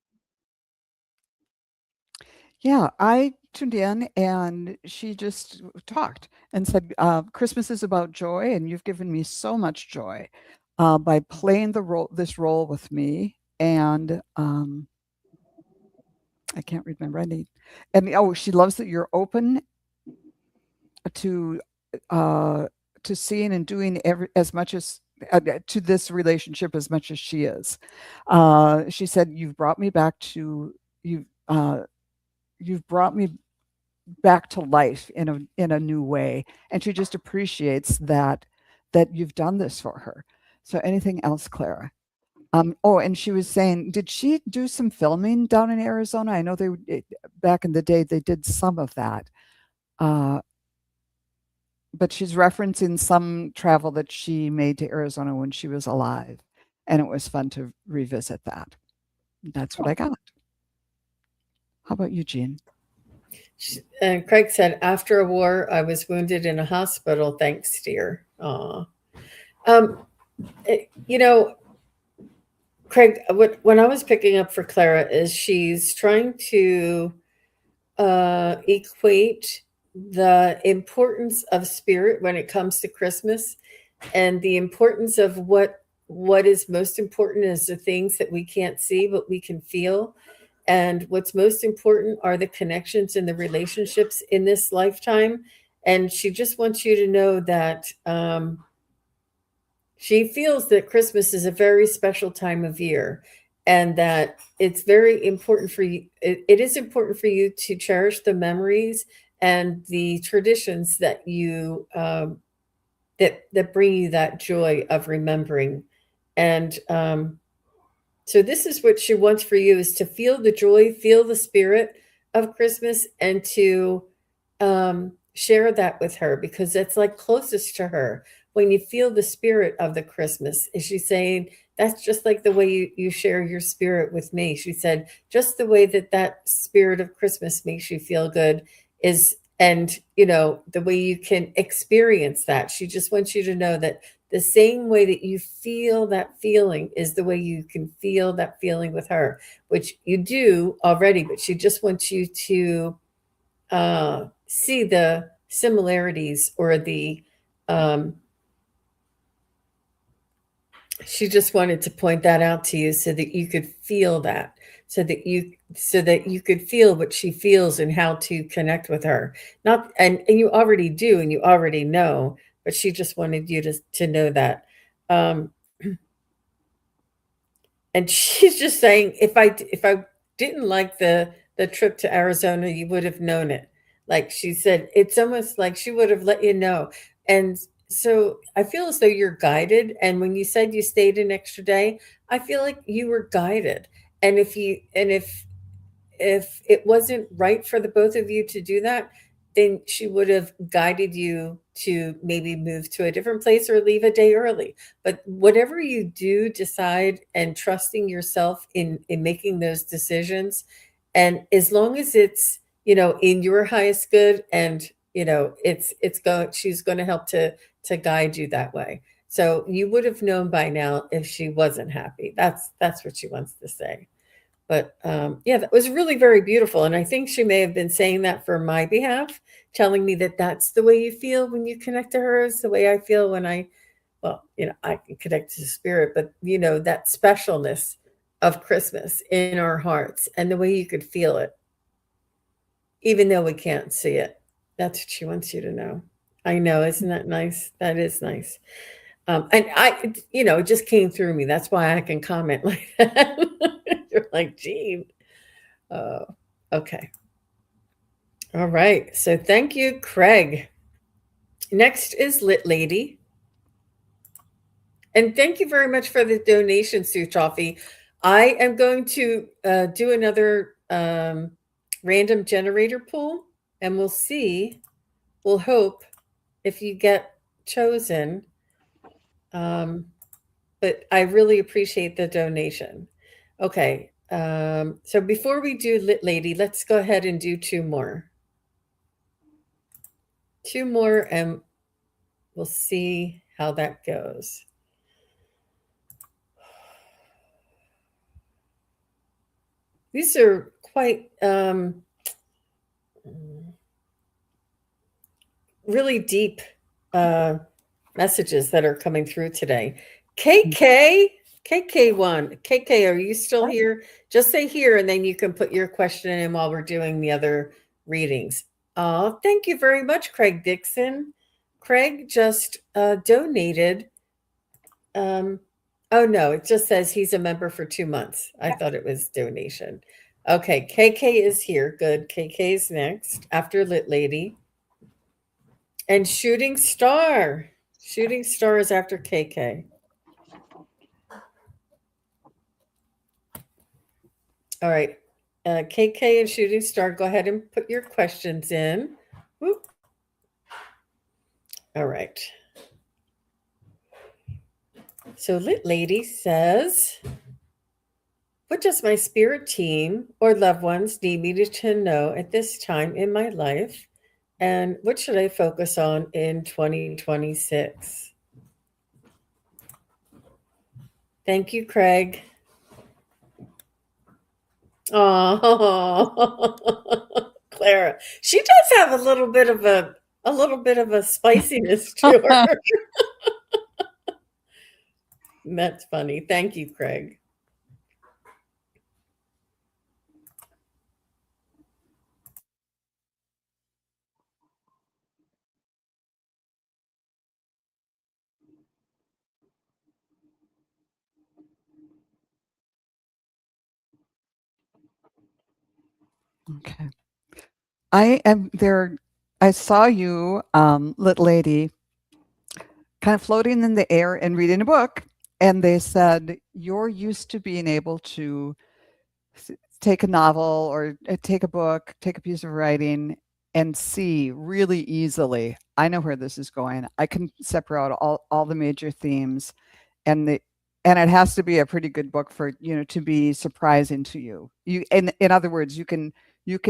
Yeah, I tuned in and she just talked and said, Christmas is about joy, and you've given me so much joy by playing this role with me. And I can't read my writing. And oh, she loves that you're open to seeing and doing as much as to this relationship as much as she is. She said, "You've brought me back to you. You've brought me back to life in a new way," and she just appreciates that you've done this for her. So, anything else, Clara? Oh, and she was saying, did she do some filming down in Arizona? I know back in the day they did some of that. But she's referencing some travel that she made to Arizona when she was alive. And it was fun to revisit that. That's what I got. How about you, Jean? And Craig said, after a war, I was wounded in a hospital. Thanks, dear. Aw. You know, Craig, when I was picking up for Clara is she's trying to equate the importance of spirit when it comes to Christmas, and the importance of what is most important is the things that we can't see but we can feel, and what's most important are the connections and the relationships in this lifetime. And she just wants you to know that she feels that Christmas is a very special time of year, and that it's very important for you. It is important for you to cherish the memories and the traditions that you that bring you that joy of remembering. And so this is what she wants for you, is to feel the joy, feel the spirit of Christmas, and to share that with her, because that's like closest to her. When you feel the spirit of the Christmas, is she saying, that's just like the way you share your spirit with me. She said, just the way that spirit of Christmas makes you feel good is, and the way you can experience that. She just wants you to know that the same way that you feel that feeling is the way you can feel that feeling with her, which you do already, but she just wants you to see the similarities, or the she just wanted to point that out to you so that you could feel that, so that you could feel what she feels and how to connect with her. Not and you already do, and you already know, but she just wanted you to know that. um and she's just saying, if I didn't like the trip to Arizona, you would have known it. Like she said, it's almost like she would have let you know. And so I feel as though you're guided. And when you said you stayed an extra day, I feel like you were guided. And if it wasn't right for the both of you to do that, then she would have guided you to maybe move to a different place or leave a day early. But whatever you do decide, and trusting yourself in making those decisions, and as long as it's in your highest good, and it's going she's going to help to guide you that way. So you would have known by now if she wasn't happy. That's what she wants to say. But yeah, that was really very beautiful. And I think she may have been saying that for my behalf, telling me that that's the way you feel when you connect to her, is the way I feel when I can connect to spirit, but that specialness of Christmas in our hearts, and the way you could feel it, even though we can't see it. That's what she wants you to know. I know. Isn't that nice? That is nice. And it just came through me. That's why I can comment like that. You're like, Gene. Uh, okay. All right. So thank you, Craig. Next is Lit Lady. And thank you very much for the donation, Sue Toffee. I am going to do another random generator pool, and we'll hope if you get chosen. But I really appreciate the donation. Okay. So before we do Lit Lady, let's go ahead and do two more. Two more, and we'll see how that goes. These are quite really deep messages that are coming through today. KK1, KK, are you still here? Just say here, and then you can put your question in while we're doing the other readings. Oh, thank you very much, Craig Dixon. Craig just donated. Oh no, it just says he's a member for 2 months. I thought it was donation. Okay, KK is here. Good. KK is next after Lit Lady. And Shooting Star. Shooting Star is after KK. All right. KK and Shooting Star, go ahead and put your questions in. Whoop. All right. So Lit Lady says, what does my spirit team or loved ones need me to know at this time in my life? And what should I focus on in 2026? Thank you, Craig. Oh, Clara. She does have a little bit of a spiciness to her. That's funny. Thank you, Craig. Okay. I am there. I saw you, Lit Lady, kind of floating in the air and reading a book. And they said, you're used to being able to take a novel or take a book, take a piece of writing and see really easily. I know where this is going. I can separate out all the major themes and it has to be a pretty good book for, to be surprising to you. In other words, you can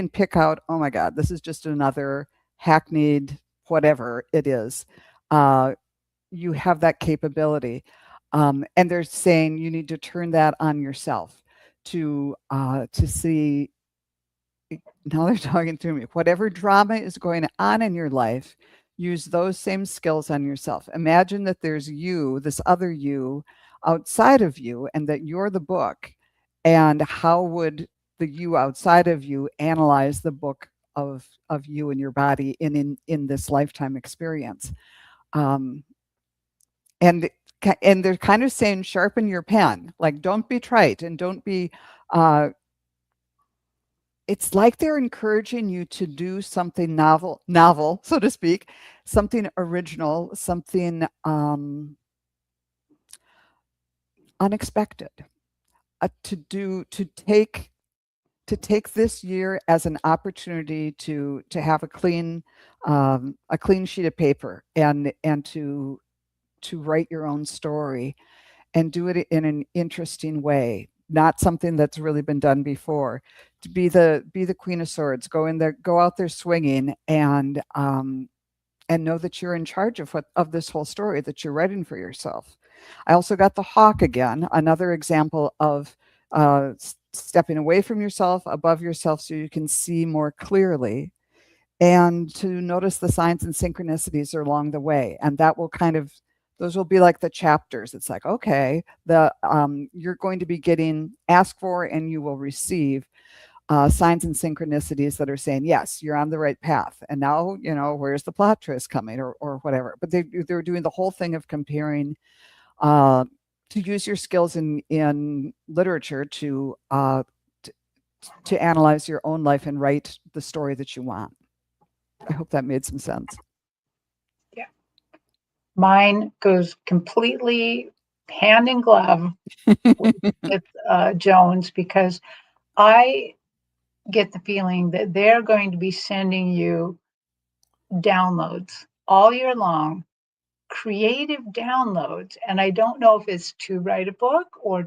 pick out, oh my God, this is just another hackneyed whatever it is. You have that capability. And they're saying you need to turn that on yourself to see. Now they're talking through me. Whatever drama is going on in your life, use those same skills on yourself. Imagine that there's you, this other you outside of you, and that you're the book. And how would the you outside of you analyze the book of you and your body in this lifetime experience? And they're kind of saying sharpen your pen, like don't be trite and don't be it's like they're encouraging you to do something novel, so to speak, something original, something unexpected, to take this year as an opportunity to have a clean sheet of paper and to write your own story and do it in an interesting way, not something that's really been done before. To be the Queen of Swords, go out there swinging, and know that you're in charge of this whole story that you're writing for yourself. I also got the Hawk again, another example of stepping away from yourself, above yourself, so you can see more clearly, and to notice the signs and synchronicities along the way, and that will those will be like the chapters. It's like, okay, you're going to be getting asked for and you will receive signs and synchronicities that are saying, yes, you're on the right path. And now, where's the plot twist coming or whatever. But they're doing the whole thing of comparing to use your skills in literature to analyze your own life and write the story that you want. I hope that made some sense. Yeah. Mine goes completely hand in glove with Joan's, because I get the feeling that they're going to be sending you downloads all year long, creative downloads. And I don't know if it's to write a book or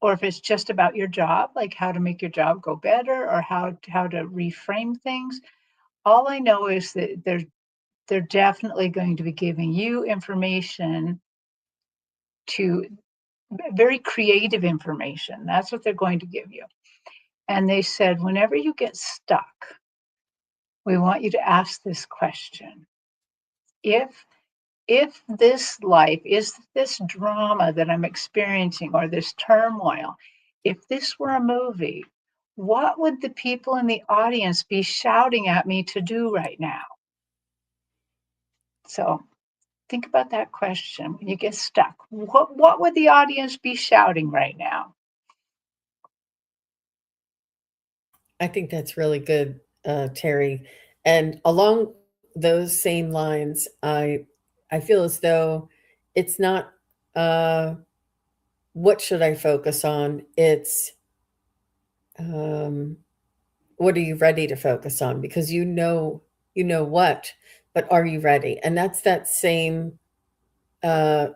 if it's just about your job, like how to make your job go better or how to reframe things. All I know is that they're definitely going to be giving you information very creative information. That's what they're going to give you. And they said, whenever you get stuck, we want you to ask this question. If this life is this drama that I'm experiencing or this turmoil, if this were a movie, what would the people in the audience be shouting at me to do right now? So think about that question when you get stuck. What would the audience be shouting right now? I think that's really good, Terry. And along those same lines, I feel as though it's not what should I focus on? It's um, what are you ready to focus on? Because you know what, but are you ready? And that's that same uh,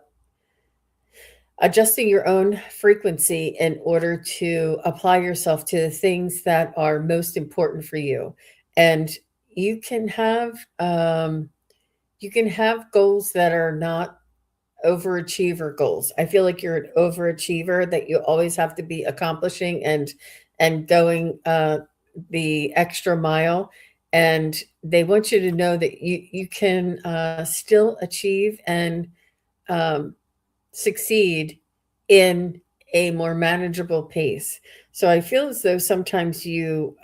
adjusting your own frequency in order to apply yourself to the things that are most important for you. And you can have um, you can have goals that are not overachiever goals. I feel like you're an overachiever, that you always have to be accomplishing and going the extra mile. And they want you to know that you can still achieve and um, succeed in a more manageable pace. So I feel as though sometimes you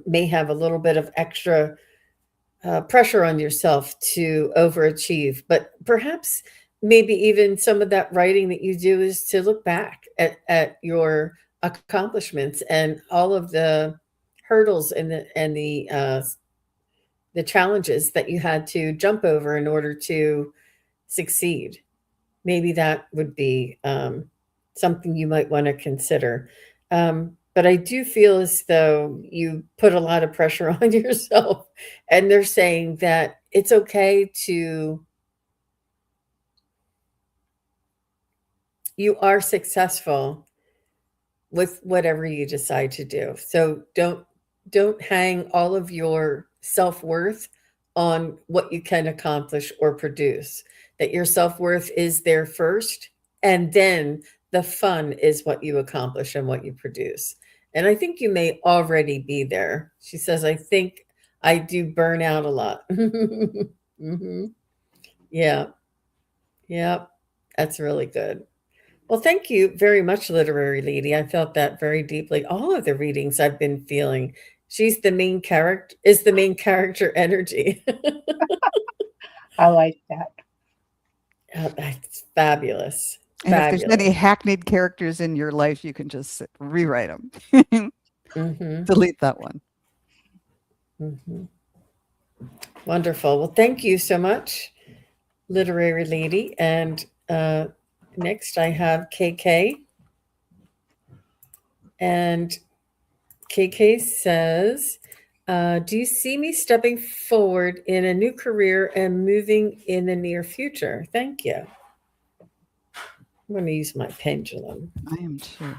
may have a little bit of extra pressure on yourself to overachieve, but perhaps maybe even some of that writing that you do is to look back at your accomplishments and all of the hurdles and the challenges that you had to jump over in order to succeed. Maybe that would be something you might want to consider. But I do feel as though you put a lot of pressure on yourself, and they're saying that it's okay to, you are successful with whatever you decide to do. So don't hang all of your self-worth on what you can accomplish or produce. That your self-worth is there first, and then the fun is what you accomplish and what you produce. And I think you may already be there. She says, I think I do burn out a lot. Hmm. Yeah. Yeah. That's really good. Well, thank you very much, Literary Lady. I felt that very deeply. All of the readings I've been feeling. She's the main character, is the main character energy. I like that. That's fabulous. And if there's any Fabulous. hackneyed characters in your life, you can just rewrite them. Hmm. Delete that one. Hmm. Wonderful. Well, thank you so much, Literary Lady. And next I have KK. And KK says, do you see me stepping forward in a new career and moving in the near future? Thank you. I'm going to use my pendulum. I am too. Do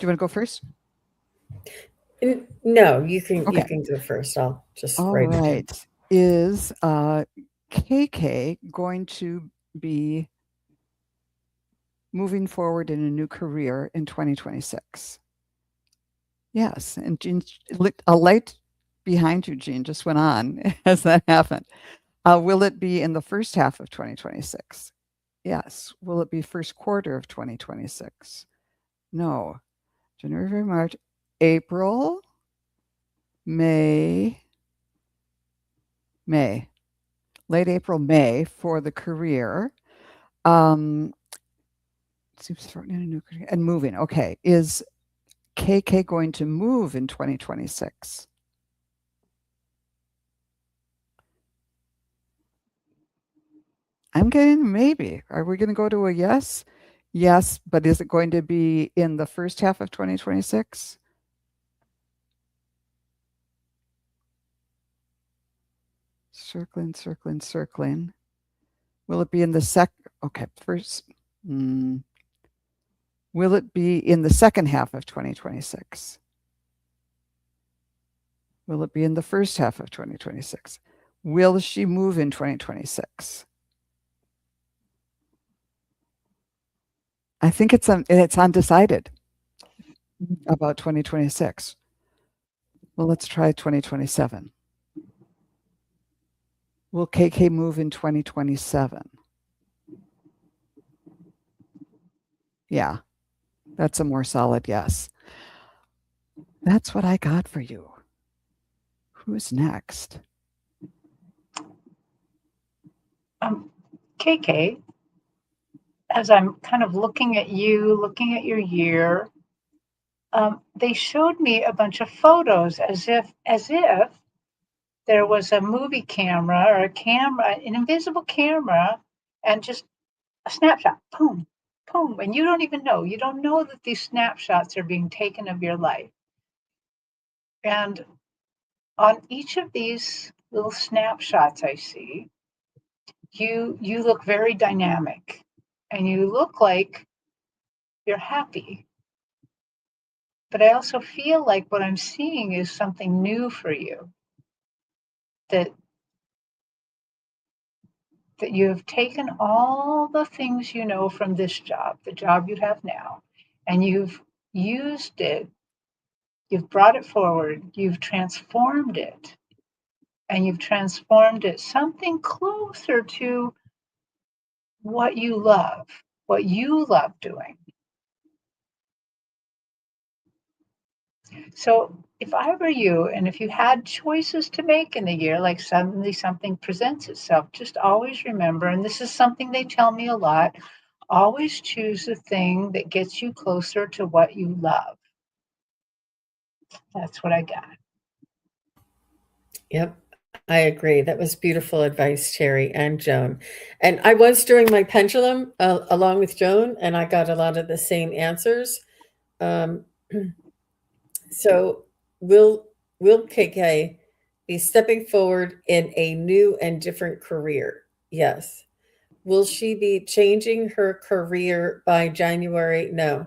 you want to go first? No, you Okay. can go first. I'll just All write it down. right. Is KK going to be moving forward in a new career in 2026? Yes. And Jean, a light behind you, Jean, just went on as that happened. Will it be in the first half of 2026? Yes. Will it be first quarter of 2026? No. January, February, March, April, May, late April, May for the career. Seems thrown in a new career and moving. Okay. Is KK going to move in 2026? I'm getting maybe. Are we going to go to a yes? Yes, but is it going to be in the first half of 2026? Circling, circling, circling. Will it be in the okay, first. Will it be in the second half of 2026? Will it be in the first half of 2026? Will she move in 2026? I think it's undecided about 2026. Well, let's try 2027. Will KK move in 2027? Yeah, that's a more solid yes. That's what I got for you. Who's next? KK, as I'm kind of looking at you, looking at your year, they showed me a bunch of photos as if there was a movie camera or an invisible camera, and just a snapshot, boom, boom, and you don't even know. You don't know that these snapshots are being taken of your life. And on each of these little snapshots I see, you look very dynamic, and you look like you're happy. But I also feel like what I'm seeing is something new for you, that you have taken all the things you know from this job, the job you have now, and you've used it, you've brought it forward, you've transformed it, and you've transformed it something closer to what you love doing. So if I were you, and if you had choices to make in the year, like suddenly something presents itself, just always remember, and this is something they tell me a lot, always choose the thing that gets you closer to what you love. That's what I got. Yep, I agree. That was beautiful advice, Terri and Joan. And I was doing my pendulum along with Joan, and I got a lot of the same answers. Um, so will KK be stepping forward in a new and different career? Yes. Will she be changing her career by January? No.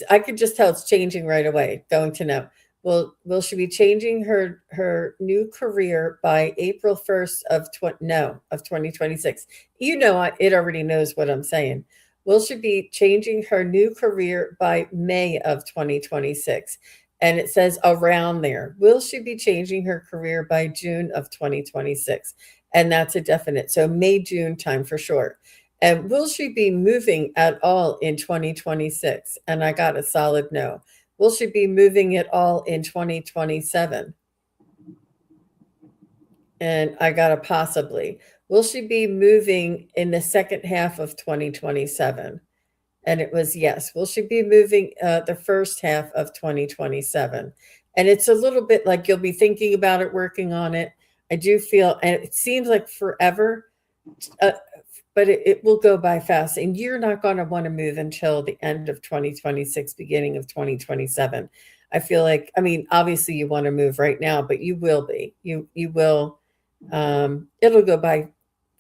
I could just tell it's changing right away. Going to know. Will she be changing her new career by April 1st of 2026? You know it already knows what I'm saying. Will she be changing her new career by May of 2026? And it says around there. Will she be changing her career by June of 2026? And that's a definite. So May, June time for sure. And will she be moving at all in 2026? And I got a solid no. Will she be moving at all in 2027? And I got a possibly. Will she be moving in the second half of 2027? And it was yes. Will she be moving the first half of 2027? And it's a little bit like you'll be thinking about it, working on it. I do feel, and it seems like forever, uh, but it will go by fast. And you're not going to want to move until the end of 2026, beginning of 2027. I feel like, I mean, obviously you want to move right now, but you will be. You will. It'll go by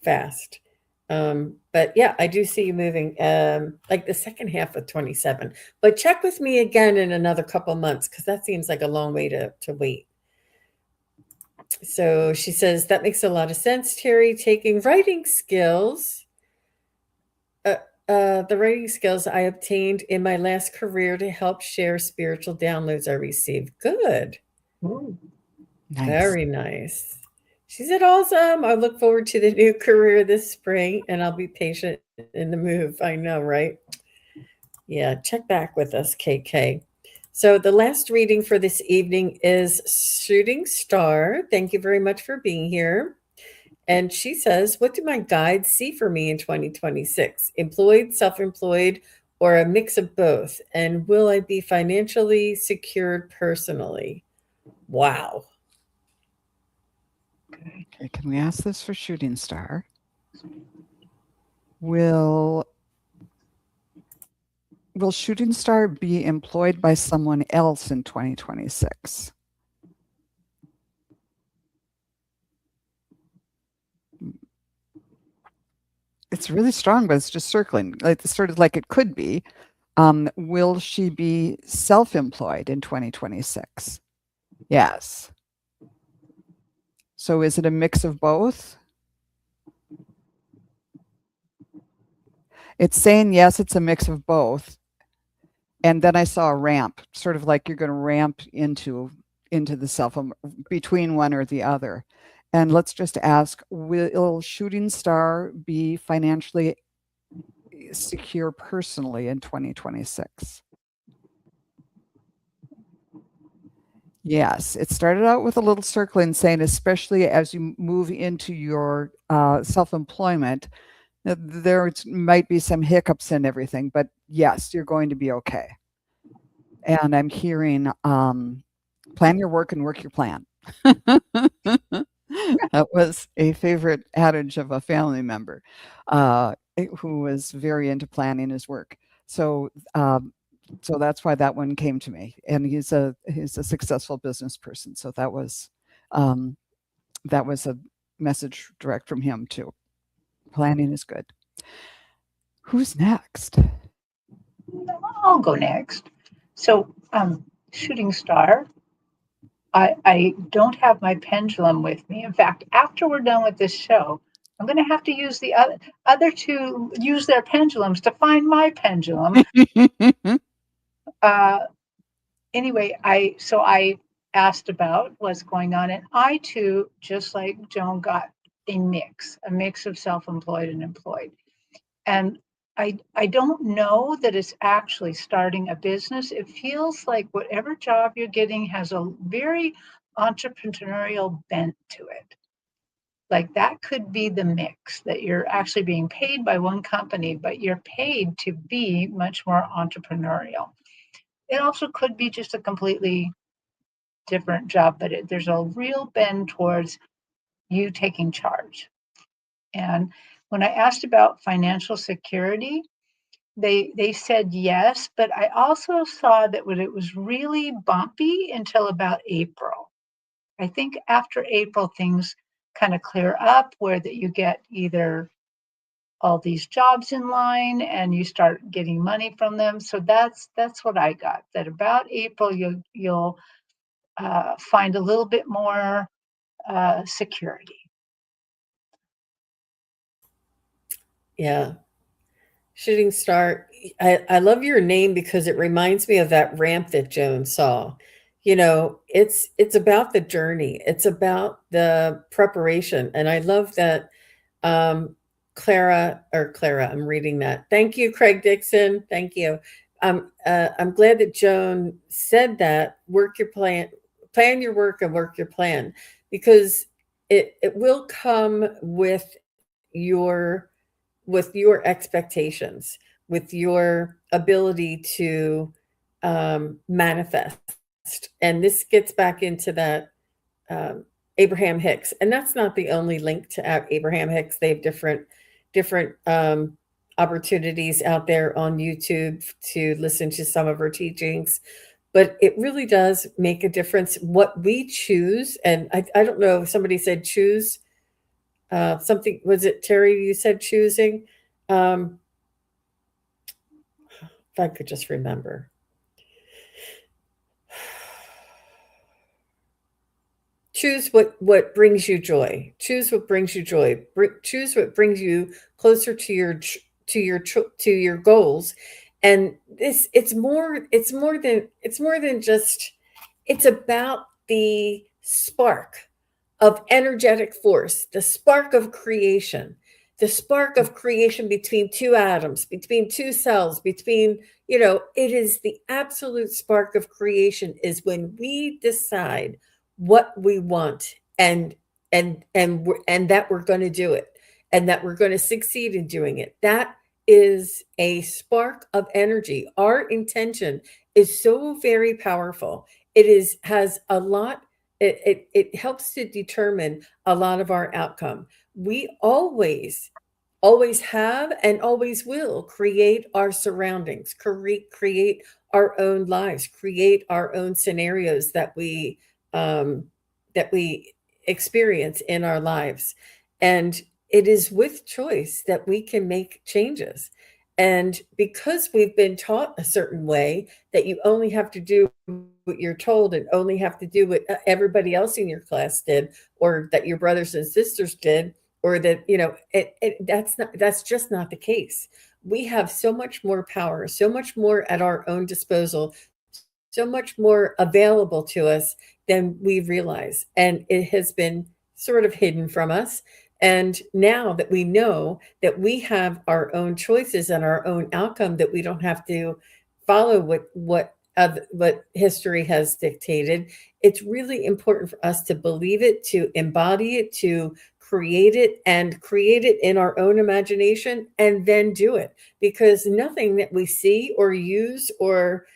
fast. But yeah, I do see you moving like the second half of 27. But check with me again in another couple months because that seems like a long way to wait. So she says that makes a lot of sense, Terri. Taking writing skills, the writing skills I obtained in my last career to help share spiritual downloads I received. Good. Ooh. Nice. Very nice. She said, awesome. I look forward to the new career this spring and I'll be patient in the move. I know, right? Yeah, check back with us, KK. So the last reading for this evening is Shooting Star. Thank you very much for being here. And she says, what do my guides see for me in 2026? Employed, self-employed, or a mix of both? And will I be financially secured personally? Wow. Okay, can we ask this for Shooting Star? Will Shooting Star be employed by someone else in 2026? It's really strong, but it's just circling. Like it's sort of like it could be. Will she be self-employed in 2026? Yes. So is it a mix of both? It's saying, yes, it's a mix of both. And then I saw a ramp, sort of like you're going to ramp into the self between one or the other. And let's just ask, will Shooting Star be financially secure personally in 2026? Yes, it started out with a little circling saying, especially as you move into your self-employment, there might be some hiccups and everything, but yes, you're going to be okay. And I'm hearing, plan your work and work your plan. That was a favorite adage of a family member who was very into planning his work. So, so that's why that one came to me. And he's a successful business person. So that was a message direct from him too. Planning is good. Who's next? I'll go next. So, Shooting Star, I don't have my pendulum with me. In fact, after we're done with this show, I'm going to have to use the other two use their pendulums to find my pendulum. Anyway, I asked about what's going on, and I too, just like Joan, got a mix of self-employed and employed. And I don't know that it's actually starting a business. It feels like whatever job you're getting has a very entrepreneurial bent to it. Like that could be the mix, that you're actually being paid by one company, but you're paid to be much more entrepreneurial. It also could be just a completely different job, but there's a real bend towards you taking charge. And when I asked about financial security, they said yes, but I also saw that when it was really bumpy until about April. I think after April, things kind of clear up where that you get either all these jobs in line and you start getting money from them. So that's what I got. That about April you'll find a little bit more security. Yeah. Shooting Star, I love your name because it reminds me of that ramp that Joan saw. It's about the journey. It's about the preparation. And I love that Clara, I'm reading that. Thank you, Craig Dixon. Thank you. I'm glad that Joan said that work your plan your work and work your plan, because it will come your with your expectations, with your ability to manifest. And this gets back into that Abraham Hicks, and that's not the only link to Abraham Hicks. They have different opportunities out there on YouTube to listen to some of her teachings. But it really does make a difference what we choose. And I don't know if somebody said choose something. Was it Terri? You said choosing. If I could just remember. Choose what brings you joy. Choose what brings you joy. Choose what brings you closer to your goals. And it's more than just, it's about the spark of energetic force, the spark of creation, between two atoms, between two cells, it is the absolute spark of creation is when we decide what we want, and that we're going to do it, and that we're going to succeed in doing it. That is a spark of energy. Our intention is so very powerful. Has a lot. It helps to determine a lot of our outcome. We always have and always will create our surroundings, create our own lives, create our own scenarios um, that we experience in our lives. And it is with choice that we can make changes. And because we've been taught a certain way, that you only have to do what you're told and only have to do what everybody else in your class did, or that your brothers and sisters did, or that that's just not the case. we have so much more power, so much more at our own disposal, so much more available to us than we realize. And it has been sort of hidden from us. And now that we know that we have our own choices and our own outcome, that we don't have to follow what history has dictated, it's really important for us to believe it, to embody it, to create it, and create it in our own imagination, and then do it. Because nothing that we see or use or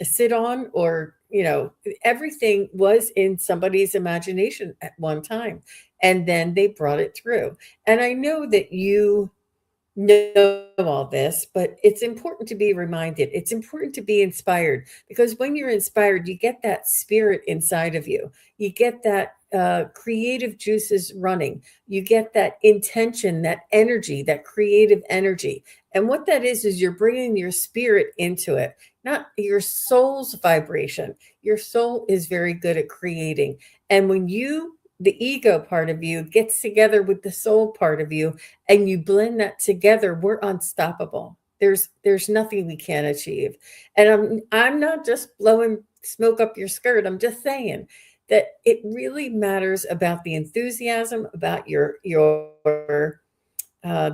sit on, or everything was in somebody's imagination at one time, and then they brought it through. And I know that you know all this, but it's important to be reminded. It's important to be inspired, because when you're inspired, you get that spirit inside of you. You get that creative juices running. You get that intention, that energy, that creative energy. And what that is you're bringing your spirit into it, not your soul's vibration. Your soul is very good at creating. And when the ego part of you gets together with the soul part of you, and you blend that together, we're unstoppable. There's nothing we can't achieve. And I'm not just blowing smoke up your skirt. I'm just saying that it really matters about the enthusiasm, about your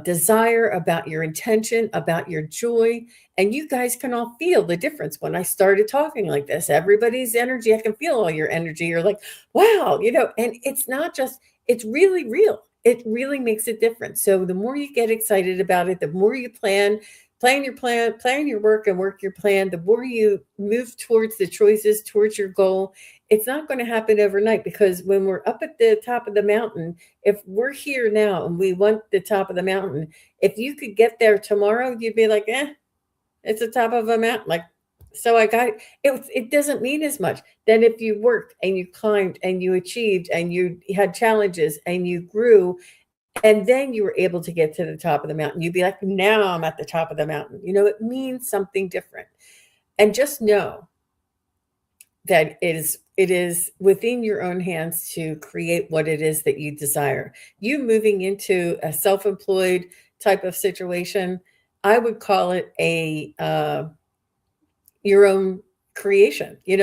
desire, about your intention, about your joy. And you guys can all feel the difference when I started talking like this. Everybody's energy, I can feel all your energy. You're like, wow, and it's not just, it's really real. It really makes a difference. So the more you get excited about it, the more you plan your work and work your plan, the more you move towards the choices, towards your goal. It's not going to happen overnight, because when we're up at the top of the mountain, if we're here now and we want the top of the mountain, if you could get there tomorrow, you'd be like, it's the top of a mountain. Like, so I got it. It doesn't mean as much. Then if you worked and you climbed and you achieved and you had challenges and you grew, and then you were able to get to the top of the mountain, you'd be like, now I'm at the top of the mountain. It means something different. And just know that it is within your own hands to create what it is that you desire. You moving into a self-employed type of situation, I would call it your own creation. You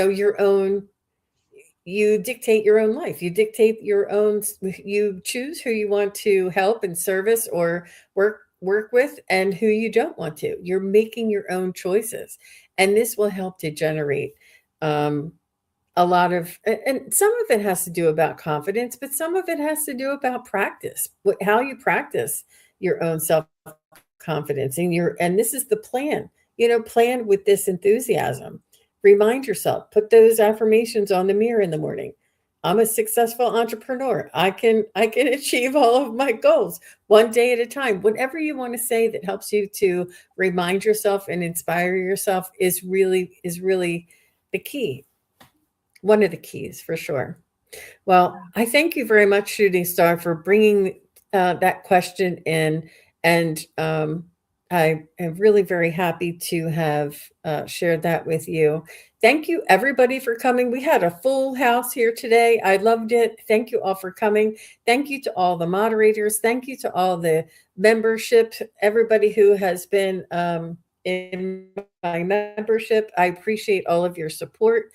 dictate your own life. You choose who you want to help and service or work with, and who you don't want to. You're making your own choices, and this will help to generate a lot of, and some of it has to do about confidence, but some of it has to do about practice, how you practice your own self confidence. And this is the plan. Plan with this enthusiasm. Remind yourself, put those affirmations on the mirror in the morning. I'm a successful entrepreneur. I can achieve all of my goals one day at a time. Whatever you want to say that helps you to remind yourself and inspire yourself is really the key. One of the keys, for sure. Well, I thank you very much, Shooting Star, for bringing that question in. And I am really very happy to have shared that with you. Thank you, everybody, for coming. We had a full house here today. I loved it. Thank you all for coming. Thank you to all the moderators. Thank you to all the membership, everybody who has been in my membership. I appreciate all of your support.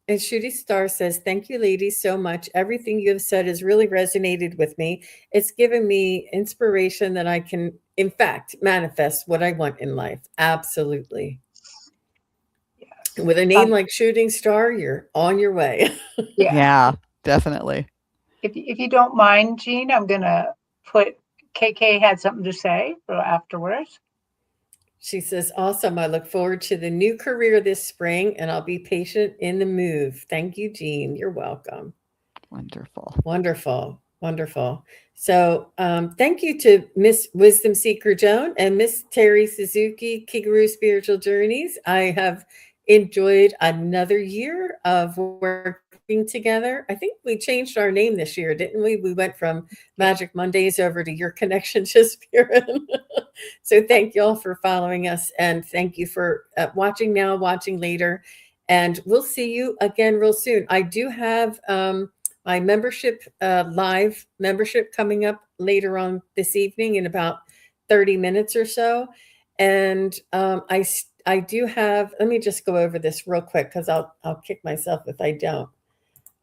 And Shooty Star says, thank you, ladies, so much. Everything you have said has really resonated with me. It's given me inspiration that I can, in fact, manifest what I want in life. Absolutely. Yes. With a name like Shooting Star, you're on your way. Yeah, definitely. If you don't mind, Jean, I'm going to put KK had something to say afterwards. She says, awesome. I look forward to the new career this spring, and I'll be patient in the move. Thank you, Jean. You're welcome. Wonderful. Wonderful. Wonderful. So thank you to Miss Wisdom Seeker Joan and Miss Terri Suzuki, Kigaru Spiritual Journeys. I have enjoyed another year of working together. I think we changed our name this year, didn't we? We went from Magic Mondays over to Your Connection to Spirit. So thank you all for following us, and thank you for watching now, watching later, and we'll see you again real soon. I do have my membership, live membership, coming up later on this evening in about 30 minutes or so. And I do have, let me just go over this real quick because I'll kick myself if I don't.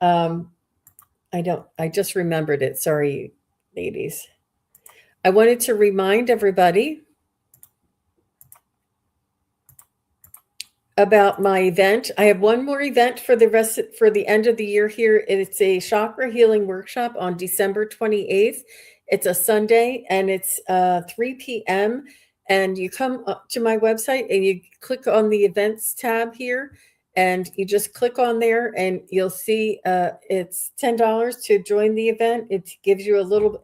I just remembered it. Sorry, ladies. I wanted to remind everybody about my event. I have one more event for the end of the year here. It's a chakra healing workshop on December 28th. It's a Sunday and it's 3 p.m. And you come up to my website and you click on the events tab here, and you just click on there and you'll see it's $10 to join the event. It gives you a little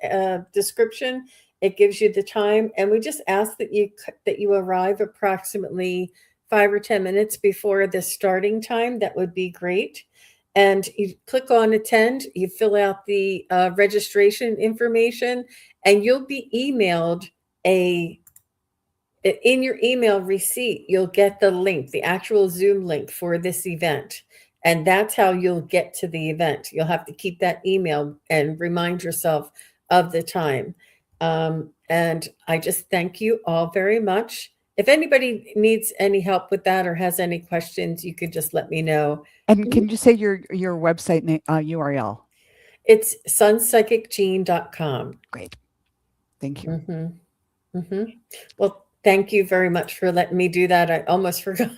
description. It gives you the time, and we just ask that you arrive approximately 5 or 10 minutes before the starting time. That would be great. And you click on attend, you fill out the registration information, and you'll be emailed in your email receipt, you'll get the link, the actual Zoom link for this event. And that's how you'll get to the event. You'll have to keep that email and remind yourself of the time. And I just thank you all very much. If anybody needs any help with that or has any questions, you could just let me know. And can you say your website URL? It's SunPsychicJean.com. Great. Thank you. Mm-hmm. Mm-hmm. Well, thank you very much for letting me do that. I almost forgot.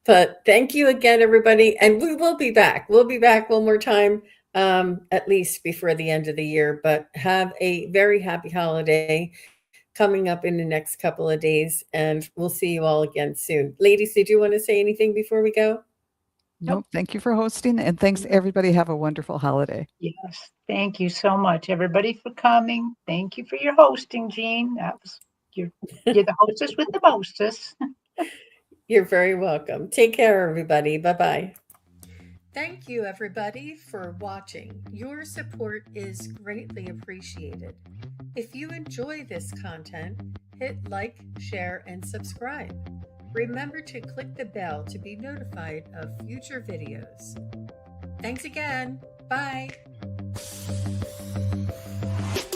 But thank you again, everybody. And we will be back. We'll be back one more time, at least before the end of the year. But have a very happy holiday coming up in the next couple of days. And we'll see you all again soon. Ladies, did you want to say anything before we go? Nope. Thank you for hosting. And thanks, everybody. Have a wonderful holiday. Yes. Thank you so much, everybody, for coming. Thank you for your hosting, Jean. You're the hostess with the mostest. You're very welcome. Take care, everybody. Bye-bye. Thank you, everybody, for watching. Your support is greatly appreciated. If you enjoy this content, hit like, share, and subscribe. Remember to click the bell to be notified of future videos. Thanks again. Bye.